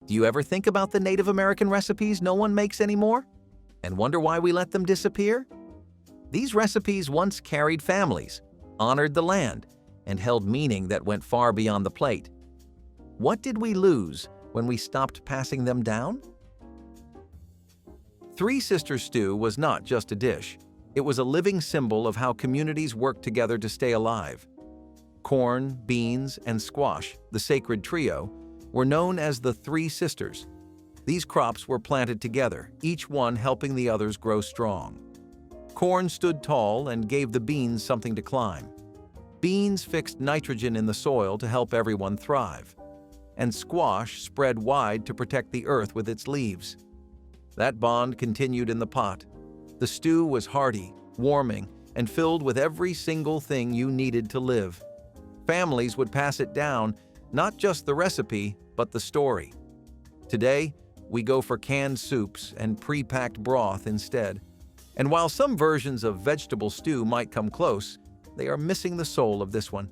Do you ever think about the Native American recipes no one makes anymore? And wonder why we let them disappear? These recipes once carried families, honored the land, and held meaning that went far beyond the plate. What did we lose when we stopped passing them down? Three Sisters stew was not just a dish. It was a living symbol of how communities worked together to stay alive. Corn, beans, and squash, the sacred trio, were known as the Three Sisters. These crops were planted together, each one helping the others grow strong. Corn stood tall and gave the beans something to climb. Beans fixed nitrogen in the soil to help everyone thrive. And squash spread wide to protect the earth with its leaves. That bond continued in the pot. The stew was hearty, warming, and filled with every single thing you needed to live. Families would pass it down, not just the recipe, but the story. Today, we go for canned soups and pre-packed broth instead. And while some versions of vegetable stew might come close, they are missing the soul of this one.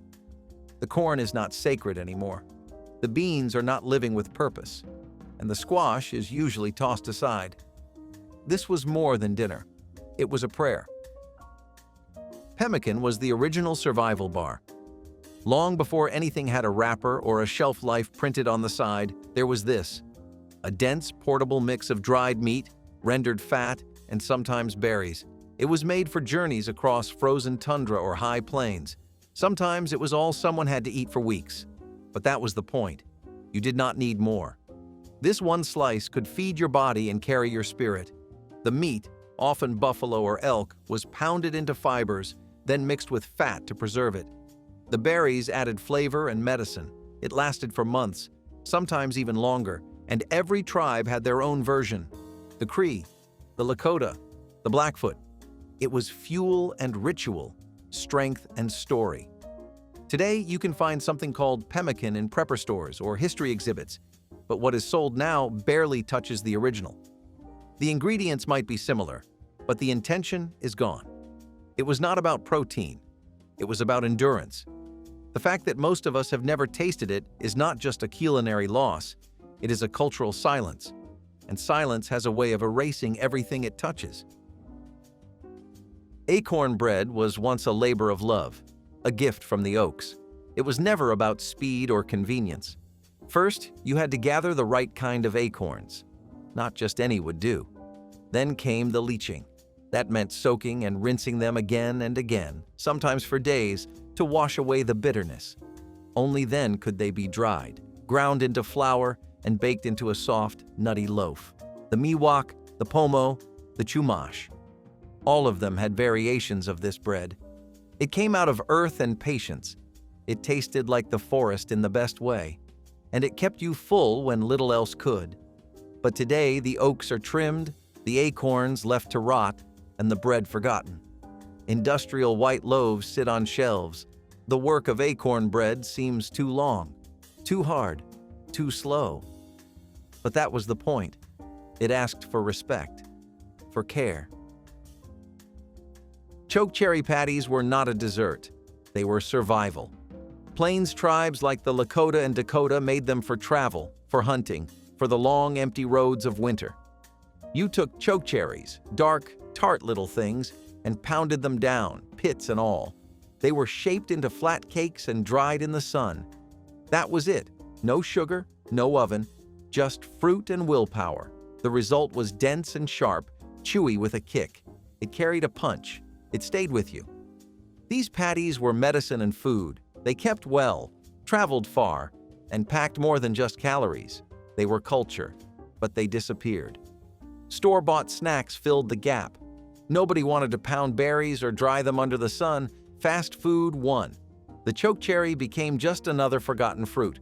The corn is not sacred anymore. The beans are not living with purpose, and the squash is usually tossed aside. This was more than dinner. It was a prayer. Pemmican was the original survival bar. Long before anything had a wrapper or a shelf life printed on the side, there was this: a dense, portable mix of dried meat, rendered fat, and sometimes berries. It was made for journeys across frozen tundra or high plains. Sometimes it was all someone had to eat for weeks. But that was the point. You did not need more. This one slice could feed your body and carry your spirit. The meat, often buffalo or elk, was pounded into fibers, then mixed with fat to preserve it. The berries added flavor and medicine. It lasted for months, sometimes even longer, and every tribe had their own version. The Cree, the Lakota, the Blackfoot. It was fuel and ritual, strength and story. Today, you can find something called pemmican in prepper stores or history exhibits, but what is sold now barely touches the original. The ingredients might be similar, but the intention is gone. It was not about protein. It was about endurance. The fact that most of us have never tasted it is not just a culinary loss, it is a cultural silence. And silence has a way of erasing everything it touches. Acorn bread was once a labor of love, a gift from the Oaks. It was never about speed or convenience. First, you had to gather the right kind of acorns. Not just any would do. Then came the leaching. That meant soaking and rinsing them again and again, sometimes for days, to wash away the bitterness. Only then could they be dried, ground into flour, and baked into a soft, nutty loaf. The miwok, the pomo, the chumash. All of them had variations of this bread. It came out of earth and patience. It tasted like the forest in the best way, and it kept you full when little else could. But today the oaks are trimmed, the acorns left to rot, and the bread forgotten. Industrial white loaves sit on shelves. The work of acorn bread seems too long, too hard, too slow. But that was the point. It asked for respect, for care. Chokecherry patties were not a dessert. They were survival. Plains tribes like the Lakota and Dakota made them for travel, for hunting, for the long, empty roads of winter. You took chokecherries, dark, tart little things, and pounded them down, pits and all. They were shaped into flat cakes and dried in the sun. That was it. No sugar, no oven, just fruit and willpower. The result was dense and sharp, chewy with a kick. It carried a punch. It stayed with you. These patties were medicine and food. They kept well, traveled far, and packed more than just calories. They were culture, but they disappeared. Store-bought snacks filled the gap. Nobody wanted to pound berries or dry them under the sun. Fast food won. The chokecherry became just another forgotten fruit.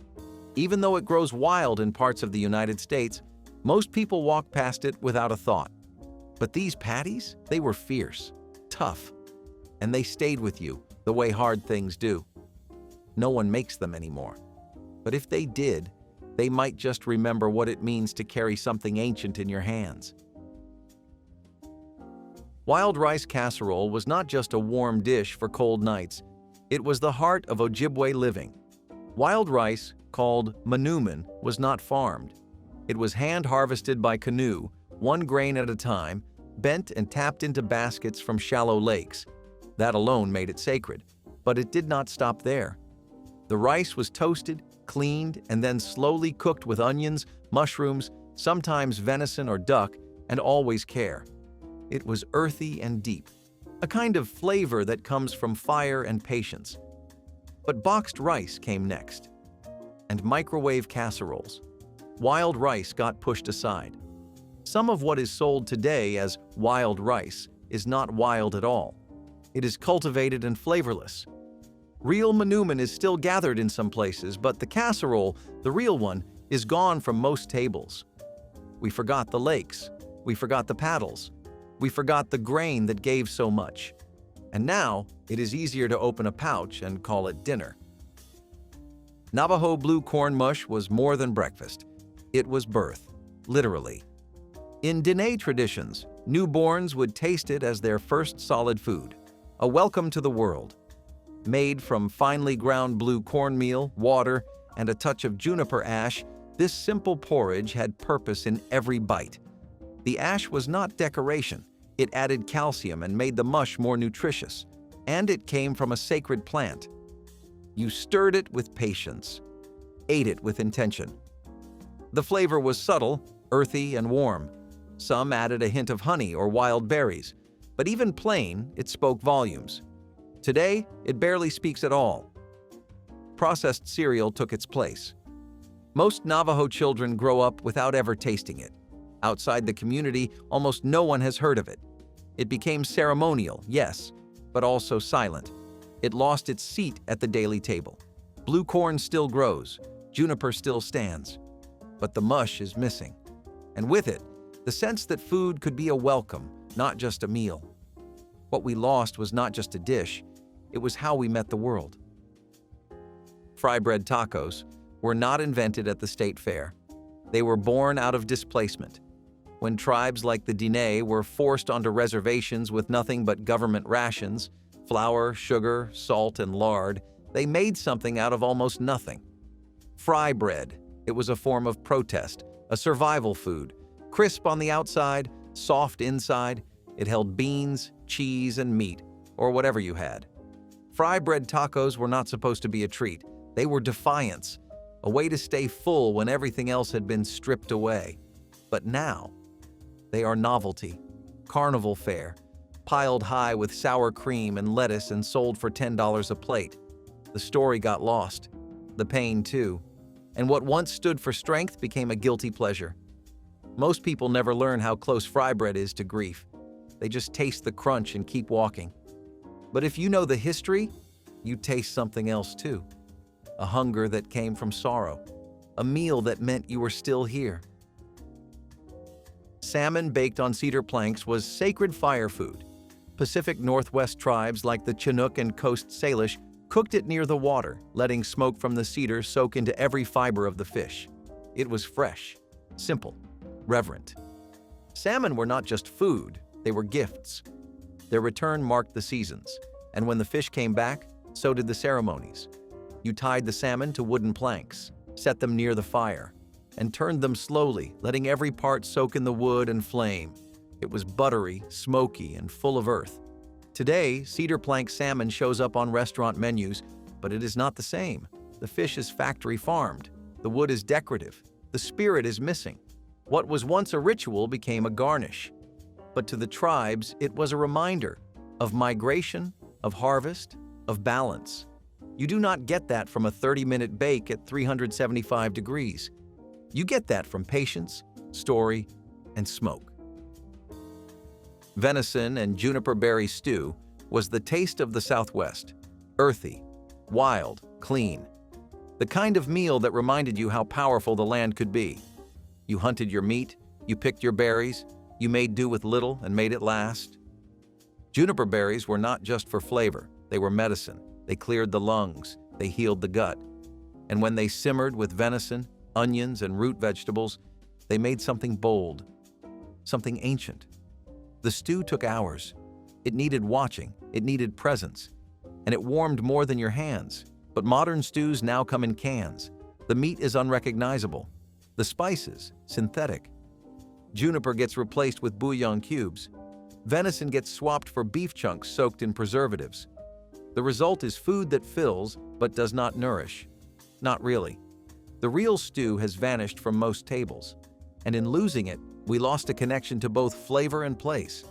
Even though it grows wild in parts of the United States, most people walk past it without a thought. But these patties, they were fierce, tough, and they stayed with you the way hard things do. No one makes them anymore. But if they did, they might just remember what it means to carry something ancient in your hands. Wild rice casserole was not just a warm dish for cold nights. It was the heart of Ojibwe living. Wild rice, called manoomin, was not farmed. It was hand-harvested by canoe, one grain at a time, bent and tapped into baskets from shallow lakes. That alone made it sacred. But it did not stop there. The rice was toasted, cleaned, and then slowly cooked with onions, mushrooms, sometimes venison or duck, and always care. It was earthy and deep, a kind of flavor that comes from fire and patience. But boxed rice came next, and microwave casseroles. Wild rice got pushed aside. Some of what is sold today as wild rice is not wild at all. It is cultivated and flavorless. Real manoomin is still gathered in some places, but the casserole, the real one, is gone from most tables. We forgot the lakes. We forgot the paddles. We forgot the grain that gave so much. And now, it is easier to open a pouch and call it dinner. Navajo blue corn mush was more than breakfast. It was birth, literally. In Diné traditions, newborns would taste it as their first solid food, a welcome to the world. Made from finely ground blue cornmeal, water, and a touch of juniper ash, this simple porridge had purpose in every bite. The ash was not decoration. It added calcium and made the mush more nutritious. And it came from a sacred plant. You stirred it with patience, ate it with intention. The flavor was subtle, earthy, and warm. Some added a hint of honey or wild berries, but even plain, it spoke volumes. Today, it barely speaks at all. Processed cereal took its place. Most Navajo children grow up without ever tasting it. Outside the community, almost no one has heard of it. It became ceremonial, yes, but also silent. It lost its seat at the daily table. Blue corn still grows, juniper still stands, but the mush is missing. And with it, the sense that food could be a welcome, not just a meal. What we lost was not just a dish, it was how we met the world. Fry bread tacos were not invented at the state fair. They were born out of displacement. When tribes like the Diné were forced onto reservations with nothing but government rations, flour, sugar, salt, and lard, they made something out of almost nothing. Fry bread. It was a form of protest, a survival food. Crisp on the outside, soft inside, it held beans, cheese, and meat, or whatever you had. Fry bread tacos were not supposed to be a treat. They were defiance, a way to stay full when everything else had been stripped away. But now, they are novelty, carnival fare, piled high with sour cream and lettuce and sold for $10 a plate. The story got lost, the pain too, and what once stood for strength became a guilty pleasure. Most people never learn how close fry bread is to grief. They just taste the crunch and keep walking. But if you know the history, you taste something else too. A hunger that came from sorrow, a meal that meant you were still here. Salmon baked on cedar planks was sacred fire food. Pacific Northwest tribes like the Chinook and Coast Salish cooked it near the water, letting smoke from the cedar soak into every fiber of the fish. It was fresh, simple, reverent. Salmon were not just food, they were gifts. Their return marked the seasons, and when the fish came back, so did the ceremonies. You tied the salmon to wooden planks, set them near the fire, and turned them slowly, letting every part soak in the wood and flame. It was buttery, smoky, and full of earth. Today, cedar plank salmon shows up on restaurant menus, but it is not the same. The fish is factory farmed. The wood is decorative. The spirit is missing. What was once a ritual became a garnish. But to the tribes, it was a reminder of migration, of harvest, of balance. You do not get that from a 30-minute bake at 375 degrees. You get that from patience, story, and smoke. Venison and juniper berry stew was the taste of the Southwest. Earthy, wild, clean. The kind of meal that reminded you how powerful the land could be. You hunted your meat, you picked your berries, you made do with little and made it last. Juniper berries were not just for flavor, they were medicine. They cleared the lungs, they healed the gut. And when they simmered with venison, onions, and root vegetables, they made something bold, something ancient. The stew took hours. It needed watching, it needed presence, and it warmed more than your hands. But modern stews now come in cans. The meat is unrecognizable. The spices, synthetic. Juniper gets replaced with bouillon cubes. Venison gets swapped for beef chunks soaked in preservatives. The result is food that fills but does not nourish. Not really. The real stew has vanished from most tables, and in losing it, we lost a connection to both flavor and place.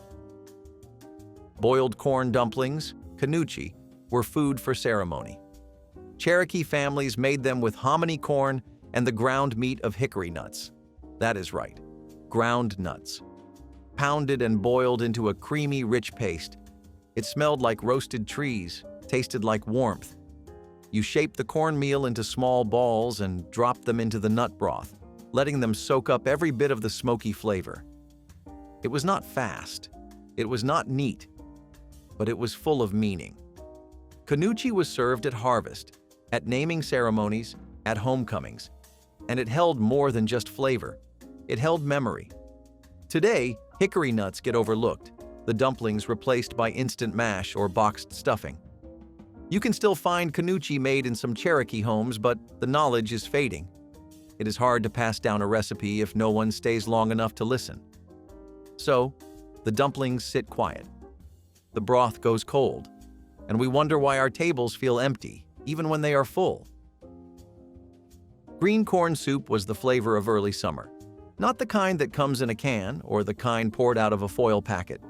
Boiled corn dumplings, kanuchi, were food for ceremony. Cherokee families made them with hominy corn and the ground meat of hickory nuts. That is right, ground nuts. Pounded and boiled into a creamy, rich paste. It smelled like roasted trees, tasted like warmth. You shaped the cornmeal into small balls and dropped them into the nut broth, letting them soak up every bit of the smoky flavor. It was not fast. It was not neat. But it was full of meaning. Kanuchi was served at harvest, at naming ceremonies, at homecomings. And it held more than just flavor. It held memory. Today, hickory nuts get overlooked, the dumplings replaced by instant mash or boxed stuffing. You can still find kanuchi made in some Cherokee homes, but the knowledge is fading. It is hard to pass down a recipe if no one stays long enough to listen. So, the dumplings sit quiet. The broth goes cold, and we wonder why our tables feel empty, even when they are full. Green corn soup was the flavor of early summer. Not the kind that comes in a can or the kind poured out of a foil packet.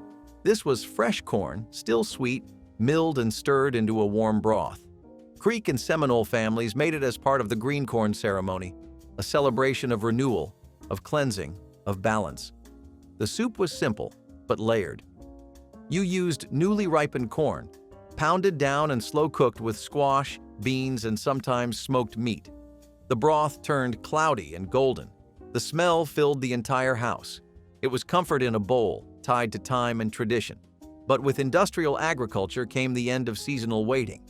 This was fresh corn, still sweet, milled and stirred into a warm broth. Creek and Seminole families made it as part of the green corn ceremony, a celebration of renewal, of cleansing, of balance. The soup was simple, but layered. You used newly ripened corn, pounded down and slow-cooked with squash, beans, and sometimes smoked meat. The broth turned cloudy and golden. The smell filled the entire house. It was comfort in a bowl, tied to time and tradition. But with industrial agriculture came the end of seasonal waiting.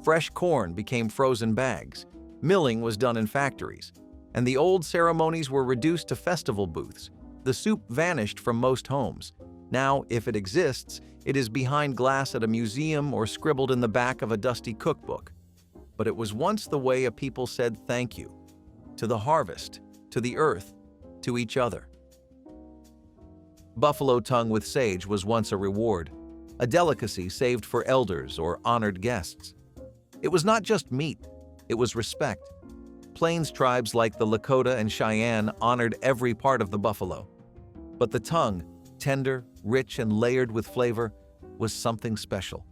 Fresh corn became frozen bags. Milling was done in factories. And the old ceremonies were reduced to festival booths. The soup vanished from most homes. Now, if it exists, it is behind glass at a museum or scribbled in the back of a dusty cookbook. But it was once the way a people said thank you. To the harvest, to the earth, to each other. Buffalo tongue with sage was once a reward, a delicacy saved for elders or honored guests. It was not just meat, it was respect. Plains tribes like the Lakota and Cheyenne honored every part of the buffalo. But the tongue, tender, rich, and layered with flavor, was something special.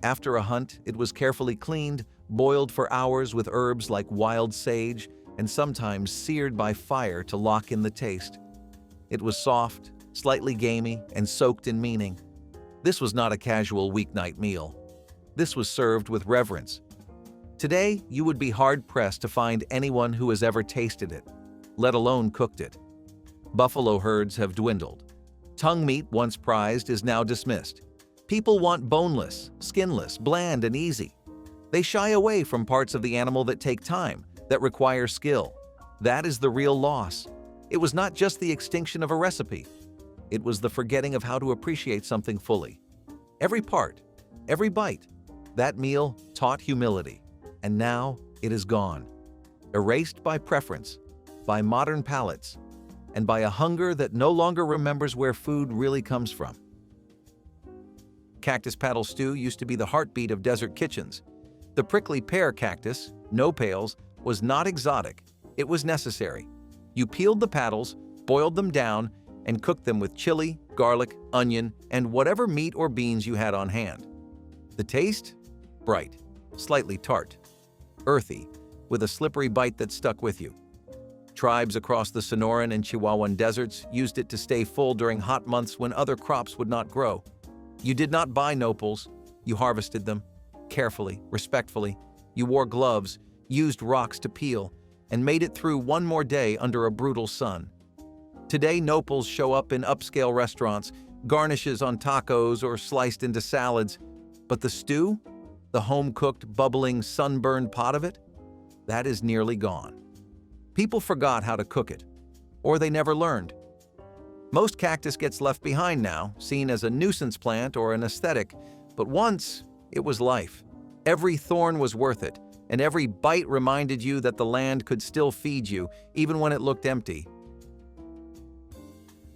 After a hunt, it was carefully cleaned, boiled for hours with herbs like wild sage, and sometimes seared by fire to lock in the taste. It was soft, slightly gamey, and soaked in meaning. This was not a casual weeknight meal. This was served with reverence. Today, you would be hard-pressed to find anyone who has ever tasted it, let alone cooked it. Buffalo herds have dwindled. Tongue meat, once prized, is now dismissed. People want boneless, skinless, bland, and easy. They shy away from parts of the animal that take time, that require skill. That is the real loss. It was not just the extinction of a recipe. It was the forgetting of how to appreciate something fully. Every part, every bite, that meal taught humility. And now it is gone. Erased by preference, by modern palates, and by a hunger that no longer remembers where food really comes from. Cactus paddle stew used to be the heartbeat of desert kitchens. The prickly pear cactus, no pales, was not exotic. It was necessary. You peeled the paddles, boiled them down, and cooked them with chili, garlic, onion, and whatever meat or beans you had on hand. The taste? Bright, slightly tart, earthy, with a slippery bite that stuck with you. Tribes across the Sonoran and Chihuahuan deserts used it to stay full during hot months when other crops would not grow. You did not buy nopals. You harvested them, carefully, respectfully. You wore gloves, used rocks to peel, and made it through one more day under a brutal sun. Today, nopals show up in upscale restaurants, garnishes on tacos or sliced into salads. But the stew, the home-cooked, bubbling, sunburned pot of it, that is nearly gone. People forgot how to cook it, or they never learned. Most cactus gets left behind now, seen as a nuisance plant or an aesthetic, but once it was life. Every thorn was worth it, and every bite reminded you that the land could still feed you, even when it looked empty.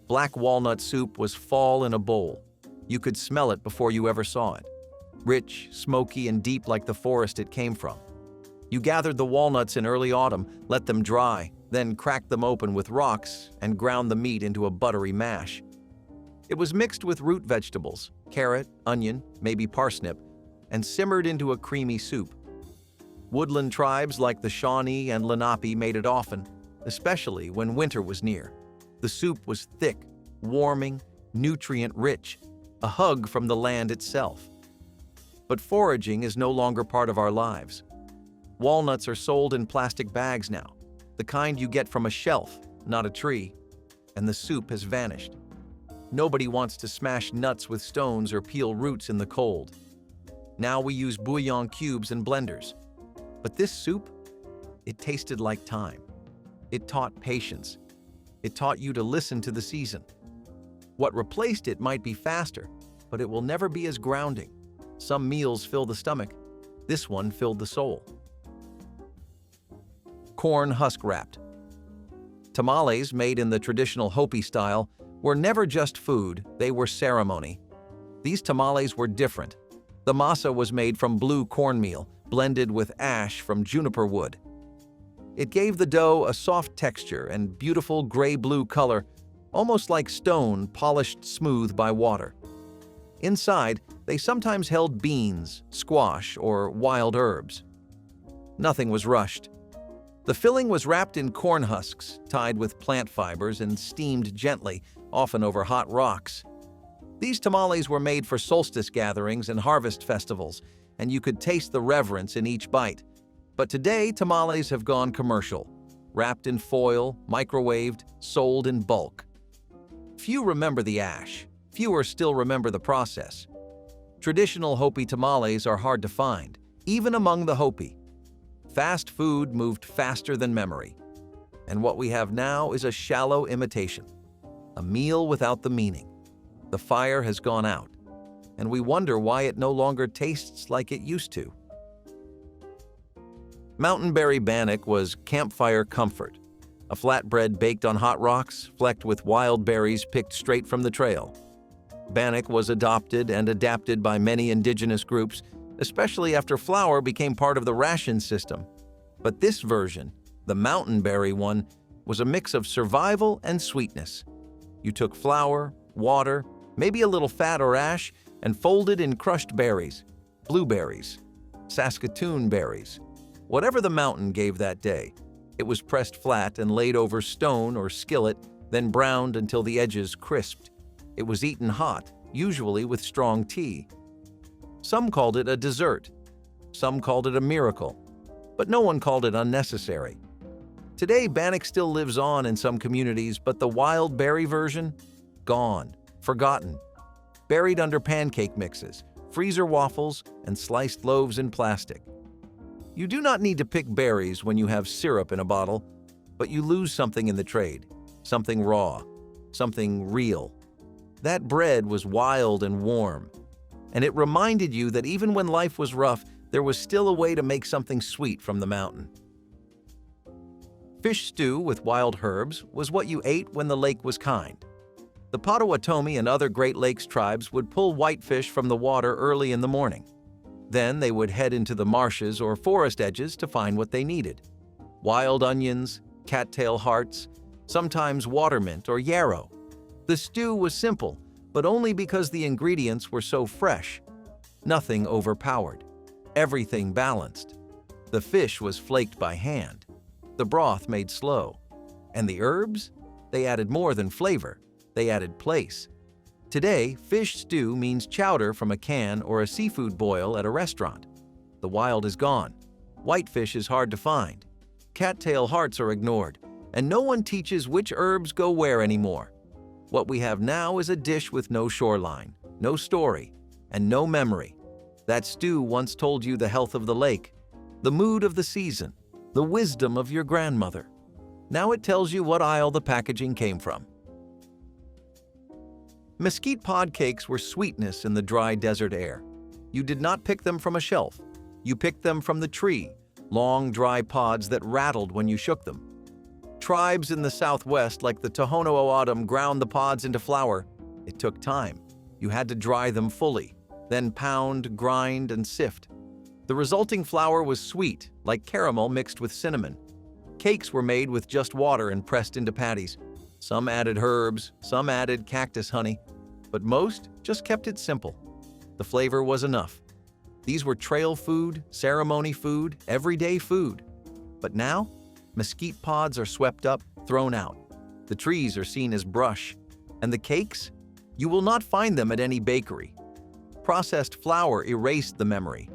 Black walnut soup was fall in a bowl. You could smell it before you ever saw it. Rich, smoky, and deep like the forest it came from. You gathered the walnuts in early autumn, let them dry, then cracked them open with rocks and ground the meat into a buttery mash. It was mixed with root vegetables, carrot, onion, maybe parsnip, and simmered into a creamy soup. Woodland tribes like the Shawnee and Lenape made it often, especially when winter was near. The soup was thick, warming, nutrient-rich, a hug from the land itself. But foraging is no longer part of our lives. Walnuts are sold in plastic bags now, the kind you get from a shelf, not a tree, and the soup has vanished. Nobody wants to smash nuts with stones or peel roots in the cold. Now we use bouillon cubes and blenders. But this soup, it tasted like time. It taught patience. It taught you to listen to the season. What replaced it might be faster, but it will never be as grounding. Some meals fill the stomach. This one filled the soul. Corn husk wrapped. Tamales, made in the traditional Hopi style, were never just food, they were ceremony. These tamales were different. The masa was made from blue cornmeal, blended with ash from juniper wood. It gave the dough a soft texture and beautiful gray-blue color, almost like stone polished smooth by water. Inside, they sometimes held beans, squash, or wild herbs. Nothing was rushed. The filling was wrapped in corn husks, tied with plant fibers and steamed gently, often over hot rocks. These tamales were made for solstice gatherings and harvest festivals, and you could taste the reverence in each bite. But today, tamales have gone commercial, wrapped in foil, microwaved, sold in bulk. Few remember the ash. Fewer still remember the process. Traditional Hopi tamales are hard to find, even among the Hopi. Fast food moved faster than memory. And what we have now is a shallow imitation, a meal without the meaning. The fire has gone out, and we wonder why it no longer tastes like it used to. Mountainberry bannock was campfire comfort, a flatbread baked on hot rocks, flecked with wild berries picked straight from the trail. Bannock was adopted and adapted by many indigenous groups, especially after flour became part of the ration system. But this version, the mountainberry one, was a mix of survival and sweetness. You took flour, water, maybe a little fat or ash, and folded in crushed berries, blueberries, Saskatoon berries. Whatever the mountain gave that day, it was pressed flat and laid over stone or skillet, then browned until the edges crisped. It was eaten hot, usually with strong tea. Some called it a dessert. Some called it a miracle. But no one called it unnecessary. Today, bannock still lives on in some communities, but the wild berry version? Gone, forgotten. Buried under pancake mixes, freezer waffles, and sliced loaves in plastic. You do not need to pick berries when you have syrup in a bottle, but you lose something in the trade, something raw, something real. That bread was wild and warm, and it reminded you that even when life was rough, there was still a way to make something sweet from the mountain. Fish stew with wild herbs was what you ate when the lake was kind. The Potawatomi and other Great Lakes tribes would pull whitefish from the water early in the morning. Then they would head into the marshes or forest edges to find what they needed. Wild onions, cattail hearts, sometimes watermint or yarrow. The stew was simple, but only because the ingredients were so fresh. Nothing overpowered. Everything balanced. The fish was flaked by hand. The broth made slow. And the herbs? They added more than flavor. They added place. Today, fish stew means chowder from a can or a seafood boil at a restaurant. The wild is gone. Whitefish is hard to find. Cattail hearts are ignored, and no one teaches which herbs go where anymore. What we have now is a dish with no shoreline, no story, and no memory. That stew once told you the health of the lake, the mood of the season, the wisdom of your grandmother. Now it tells you what aisle the packaging came from. Mesquite pod cakes were sweetness in the dry desert air. You did not pick them from a shelf. You picked them from the tree, long, dry pods that rattled when you shook them. Tribes in the southwest, like the Tohono O'odham, ground the pods into flour. It took time. You had to dry them fully, then pound, grind, and sift. The resulting flour was sweet, like caramel mixed with cinnamon. Cakes were made with just water and pressed into patties. Some added herbs, some added cactus honey, but most just kept it simple. The flavor was enough. These were trail food, ceremony food, everyday food. But now, mesquite pods are swept up, thrown out. The trees are seen as brush. And the cakes? You will not find them at any bakery. Processed flour erased the memory.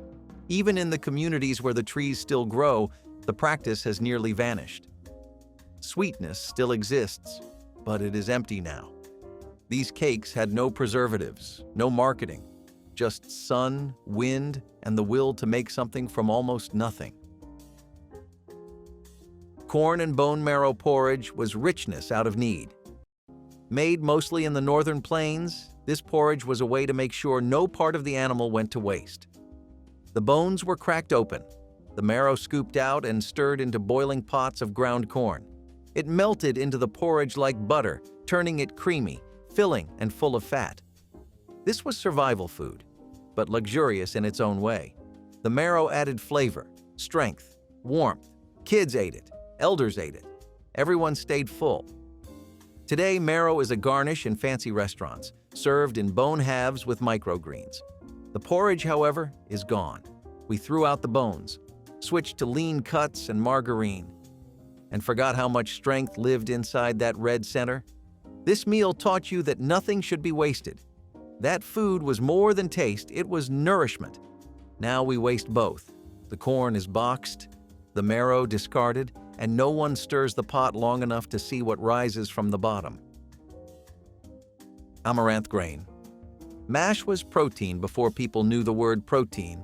Even in the communities where the trees still grow, the practice has nearly vanished. Sweetness still exists, but it is empty now. These cakes had no preservatives, no marketing, just sun, wind, and the will to make something from almost nothing. Corn and bone marrow porridge was richness out of need. Made mostly in the northern plains, this porridge was a way to make sure no part of the animal went to waste. The bones were cracked open, the marrow scooped out and stirred into boiling pots of ground corn. It melted into the porridge like butter, turning it creamy, filling, and full of fat. This was survival food, but luxurious in its own way. The marrow added flavor, strength, warmth. Kids ate it, elders ate it. Everyone stayed full. Today, marrow is a garnish in fancy restaurants, served in bone halves with microgreens. The porridge, however, is gone. We threw out the bones, switched to lean cuts and margarine, and forgot how much strength lived inside that red center. This meal taught you that nothing should be wasted. That food was more than taste, it was nourishment. Now we waste both. The corn is boxed, the marrow discarded, and no one stirs the pot long enough to see what rises from the bottom. Amaranth grain. Mash was protein before people knew the word protein.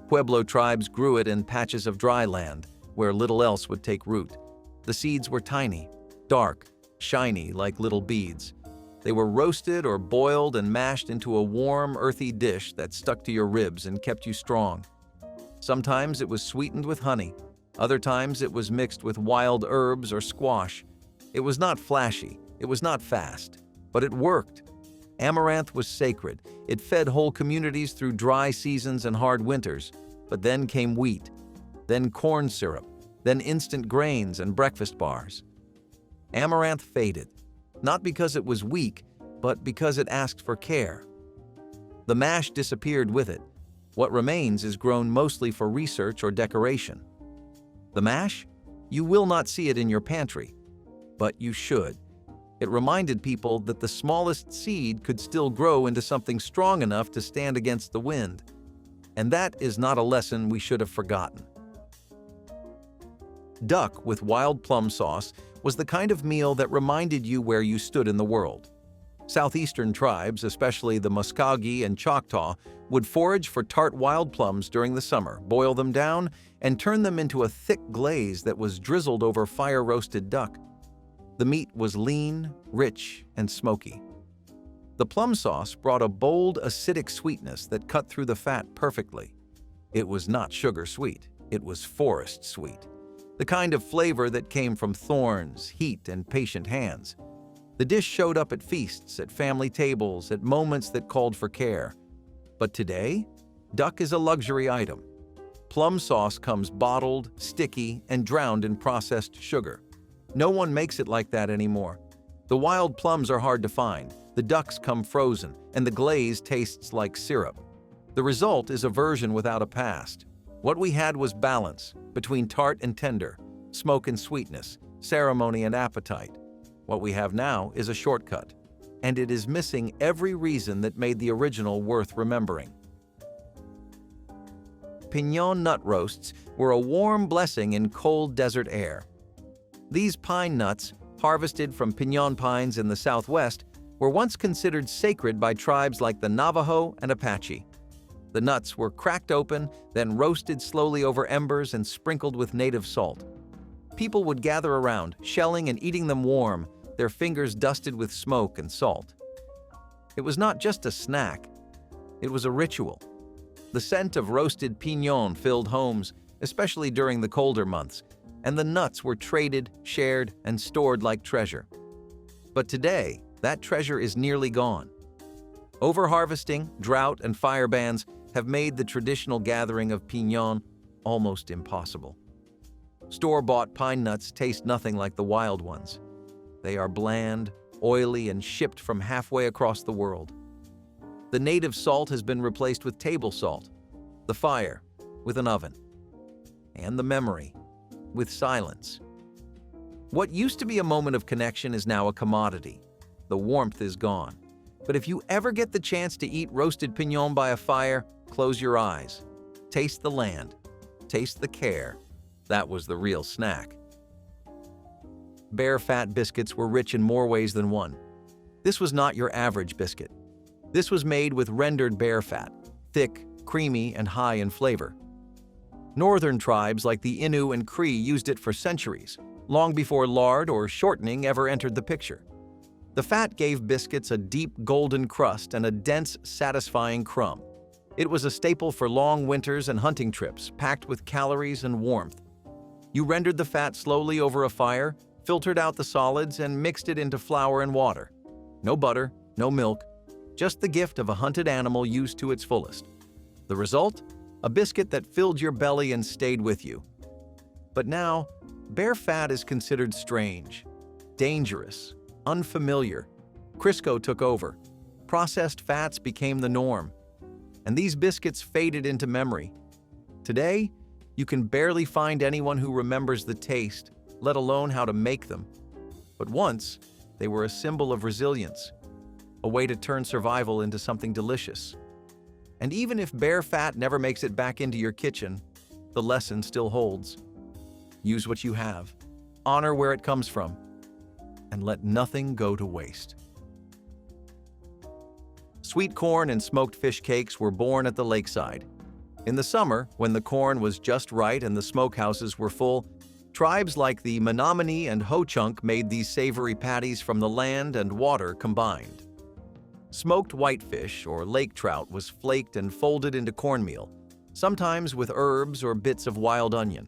Pueblo tribes grew it in patches of dry land, where little else would take root. The seeds were tiny, dark, shiny like little beads. They were roasted or boiled and mashed into a warm, earthy dish that stuck to your ribs and kept you strong. Sometimes it was sweetened with honey. Other times it was mixed with wild herbs or squash. It was not flashy, it was not fast, but it worked. Amaranth was sacred. It fed whole communities through dry seasons and hard winters. But then came wheat, then corn syrup, then instant grains and breakfast bars. Amaranth faded, not because it was weak, but because it asked for care. The mash disappeared with it. What remains is grown mostly for research or decoration. The mash? You will not see it in your pantry, but you should. It reminded people that the smallest seed could still grow into something strong enough to stand against the wind. And that is not a lesson we should have forgotten. Duck with wild plum sauce was the kind of meal that reminded you where you stood in the world. Southeastern tribes, especially the Muskogee and Choctaw, would forage for tart wild plums during the summer, boil them down, and turn them into a thick glaze that was drizzled over fire-roasted duck. The meat was lean, rich, and smoky. The plum sauce brought a bold, acidic sweetness that cut through the fat perfectly. It was not sugar sweet, it was forest sweet. The kind of flavor that came from thorns, heat, and patient hands. The dish showed up at feasts, at family tables, at moments that called for care. But today, duck is a luxury item. Plum sauce comes bottled, sticky, and drowned in processed sugar. No one makes it like that anymore. The wild plums are hard to find, the ducks come frozen, and the glaze tastes like syrup. The result is a version without a past. What we had was balance between tart and tender, smoke and sweetness, ceremony and appetite. What we have now is a shortcut, and it is missing every reason that made the original worth remembering. Piñon nut roasts were a warm blessing in cold desert air. These pine nuts, harvested from piñon pines in the Southwest, were once considered sacred by tribes like the Navajo and Apache. The nuts were cracked open, then roasted slowly over embers and sprinkled with native salt. People would gather around, shelling and eating them warm, their fingers dusted with smoke and salt. It was not just a snack, it was a ritual. The scent of roasted piñon filled homes, especially during the colder months, and the nuts were traded, shared, and stored like treasure. But today, that treasure is nearly gone. Overharvesting, drought, and fire bans have made the traditional gathering of piñón almost impossible. Store-bought pine nuts taste nothing like the wild ones. They are bland, oily, and shipped from halfway across the world. The native salt has been replaced with table salt, the fire with an oven, and the memory with silence. What used to be a moment of connection is now a commodity. The warmth is gone. But if you ever get the chance to eat roasted piñón by a fire, close your eyes. Taste the land. Taste the care. That was the real snack. Bear fat biscuits were rich in more ways than one. This was not your average biscuit. This was made with rendered bear fat, thick, creamy, and high in flavor. Northern tribes like the Innu and Cree used it for centuries, long before lard or shortening ever entered the picture. The fat gave biscuits a deep golden crust and a dense, satisfying crumb. It was a staple for long winters and hunting trips, packed with calories and warmth. You rendered the fat slowly over a fire, filtered out the solids, and mixed it into flour and water. No butter, no milk, just the gift of a hunted animal used to its fullest. The result? A biscuit that filled your belly and stayed with you. But now, bear fat is considered strange, dangerous, unfamiliar. Crisco took over. Processed fats became the norm. And these biscuits faded into memory. Today, you can barely find anyone who remembers the taste, let alone how to make them. But once, they were a symbol of resilience, a way to turn survival into something delicious. And even if bear fat never makes it back into your kitchen, the lesson still holds. Use what you have, honor where it comes from, and let nothing go to waste. Sweet corn and smoked fish cakes were born at the lakeside. In the summer, when the corn was just right and the smokehouses were full, tribes like the Menominee and Ho-Chunk made these savory patties from the land and water combined. Smoked whitefish or lake trout was flaked and folded into cornmeal, sometimes with herbs or bits of wild onion.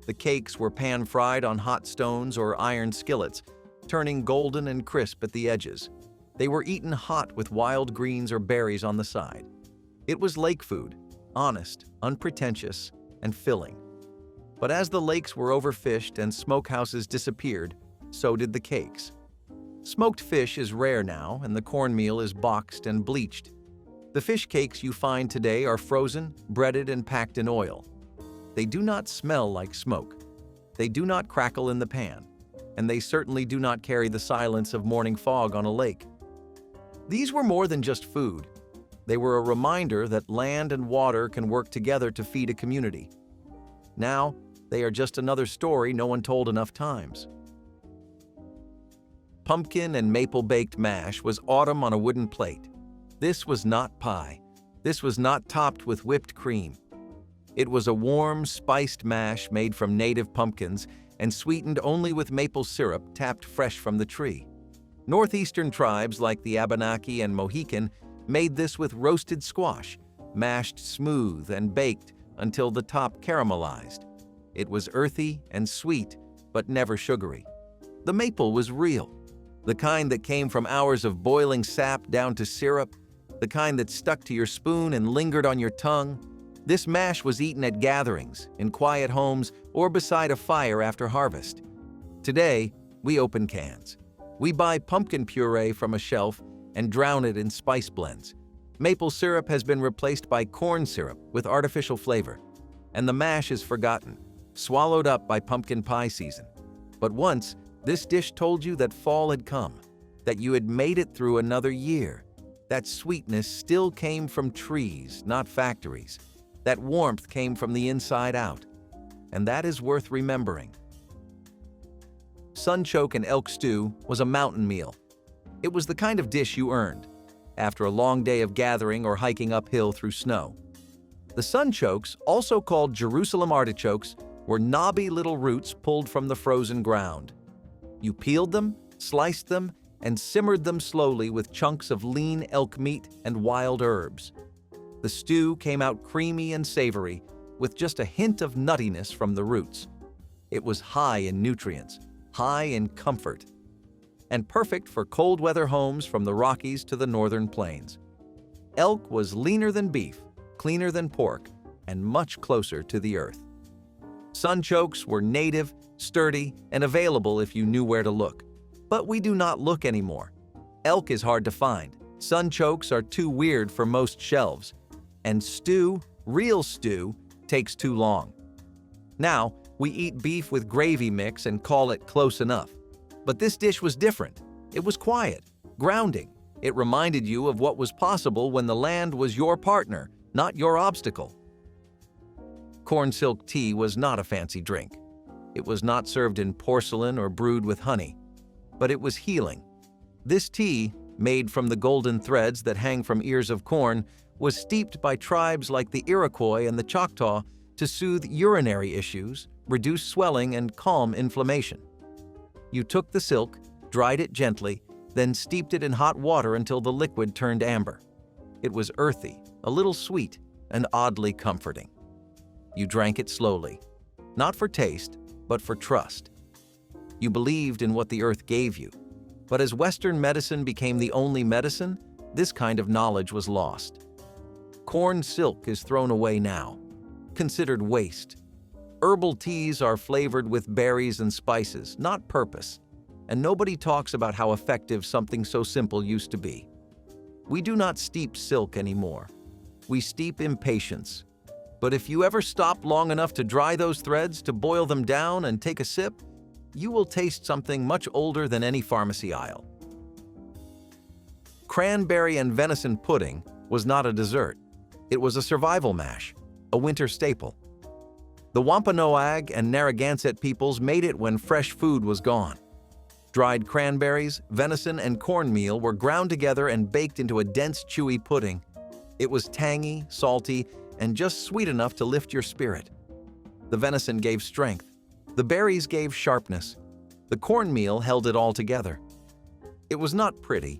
The cakes were pan-fried on hot stones or iron skillets, turning golden and crisp at the edges. They were eaten hot with wild greens or berries on the side. It was lake food, honest, unpretentious, and filling. But as the lakes were overfished and smokehouses disappeared, so did the cakes. Smoked fish is rare now, and the cornmeal is boxed and bleached. The fish cakes you find today are frozen, breaded, and packed in oil. They do not smell like smoke. They do not crackle in the pan, and they certainly do not carry the silence of morning fog on a lake. These were more than just food. They were a reminder that land and water can work together to feed a community. Now, they are just another story no one told enough times. Pumpkin and maple-baked mash was autumn on a wooden plate. This was not pie. This was not topped with whipped cream. It was a warm, spiced mash made from native pumpkins and sweetened only with maple syrup tapped fresh from the tree. Northeastern tribes like the Abenaki and Mohican made this with roasted squash, mashed smooth and baked until the top caramelized. It was earthy and sweet, but never sugary. The maple was real. The kind that came from hours of boiling sap down to syrup, the kind that stuck to your spoon and lingered on your tongue. This mash was eaten at gatherings, in quiet homes, or beside a fire after harvest. Today, we open cans. We buy pumpkin puree from a shelf and drown it in spice blends. Maple syrup has been replaced by corn syrup with artificial flavor, and the mash is forgotten, swallowed up by pumpkin pie season. But once, this dish told you that fall had come, that you had made it through another year. That sweetness still came from trees, not factories. That warmth came from the inside out. And that is worth remembering. Sunchoke and elk stew was a mountain meal. It was the kind of dish you earned after a long day of gathering or hiking uphill through snow. The sunchokes, also called Jerusalem artichokes, were knobby little roots pulled from the frozen ground. You peeled them, sliced them, and simmered them slowly with chunks of lean elk meat and wild herbs. The stew came out creamy and savory, with just a hint of nuttiness from the roots. It was high in nutrients, high in comfort, and perfect for cold weather homes from the Rockies to the northern plains. Elk was leaner than beef, cleaner than pork, and much closer to the earth. Sunchokes were native, sturdy, and available if you knew where to look. But we do not look anymore. Elk is hard to find. Sunchokes are too weird for most shelves. And stew, real stew, takes too long. Now, we eat beef with gravy mix and call it close enough. But this dish was different. It was quiet, grounding. It reminded you of what was possible when the land was your partner, not your obstacle. Corn silk tea was not a fancy drink. It was not served in porcelain or brewed with honey. But it was healing. This tea, made from the golden threads that hang from ears of corn, was steeped by tribes like the Iroquois and the Choctaw to soothe urinary issues, reduce swelling, and calm inflammation. You took the silk, dried it gently, then steeped it in hot water until the liquid turned amber. It was earthy, a little sweet, and oddly comforting. You drank it slowly, not for taste, but for trust. You believed in what the earth gave you. But as Western medicine became the only medicine, this kind of knowledge was lost. Corn silk is thrown away now, considered waste. Herbal teas are flavored with berries and spices, not purpose, and nobody talks about how effective something so simple used to be. We do not steep silk anymore. We steep impatience. But if you ever stop long enough to dry those threads, to boil them down and take a sip, you will taste something much older than any pharmacy aisle. Cranberry and venison pudding was not a dessert. It was a survival mash, a winter staple. The Wampanoag and Narragansett peoples made it when fresh food was gone. Dried cranberries, venison, and cornmeal were ground together and baked into a dense, chewy pudding. It was tangy, salty, and just sweet enough to lift your spirit. The venison gave strength. The berries gave sharpness. The cornmeal held it all together. It was not pretty,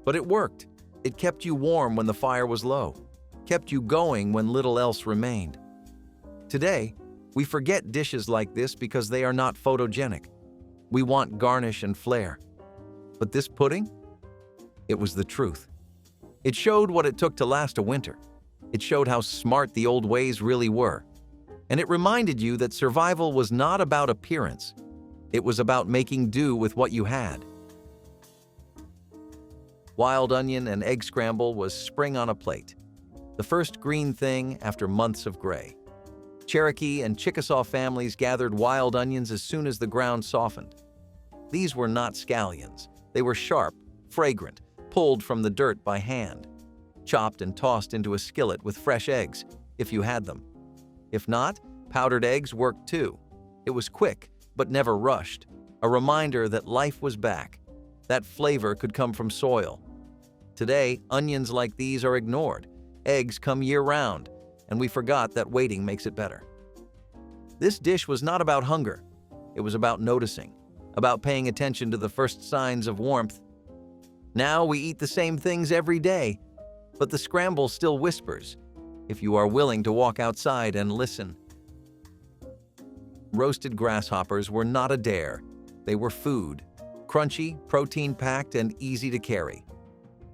but it worked. It kept you warm when the fire was low, kept you going when little else remained. Today, we forget dishes like this because they are not photogenic. We want garnish and flair. But this pudding? It was the truth. It showed what it took to last a winter. It showed how smart the old ways really were. And it reminded you that survival was not about appearance. It was about making do with what you had. Wild onion and egg scramble was spring on a plate. The first green thing after months of gray. Cherokee and Chickasaw families gathered wild onions as soon as the ground softened. These were not scallions. They were sharp, fragrant, pulled from the dirt by hand, chopped and tossed into a skillet with fresh eggs, if you had them. If not, powdered eggs worked too. It was quick, but never rushed, a reminder that life was back. That flavor could come from soil. Today, onions like these are ignored. Eggs come year-round, and we forgot that waiting makes it better. This dish was not about hunger. It was about noticing, about paying attention to the first signs of warmth. Now we eat the same things every day, but the scramble still whispers, if you are willing to walk outside and listen. Roasted grasshoppers were not a dare. They were food, crunchy, protein-packed, and easy to carry.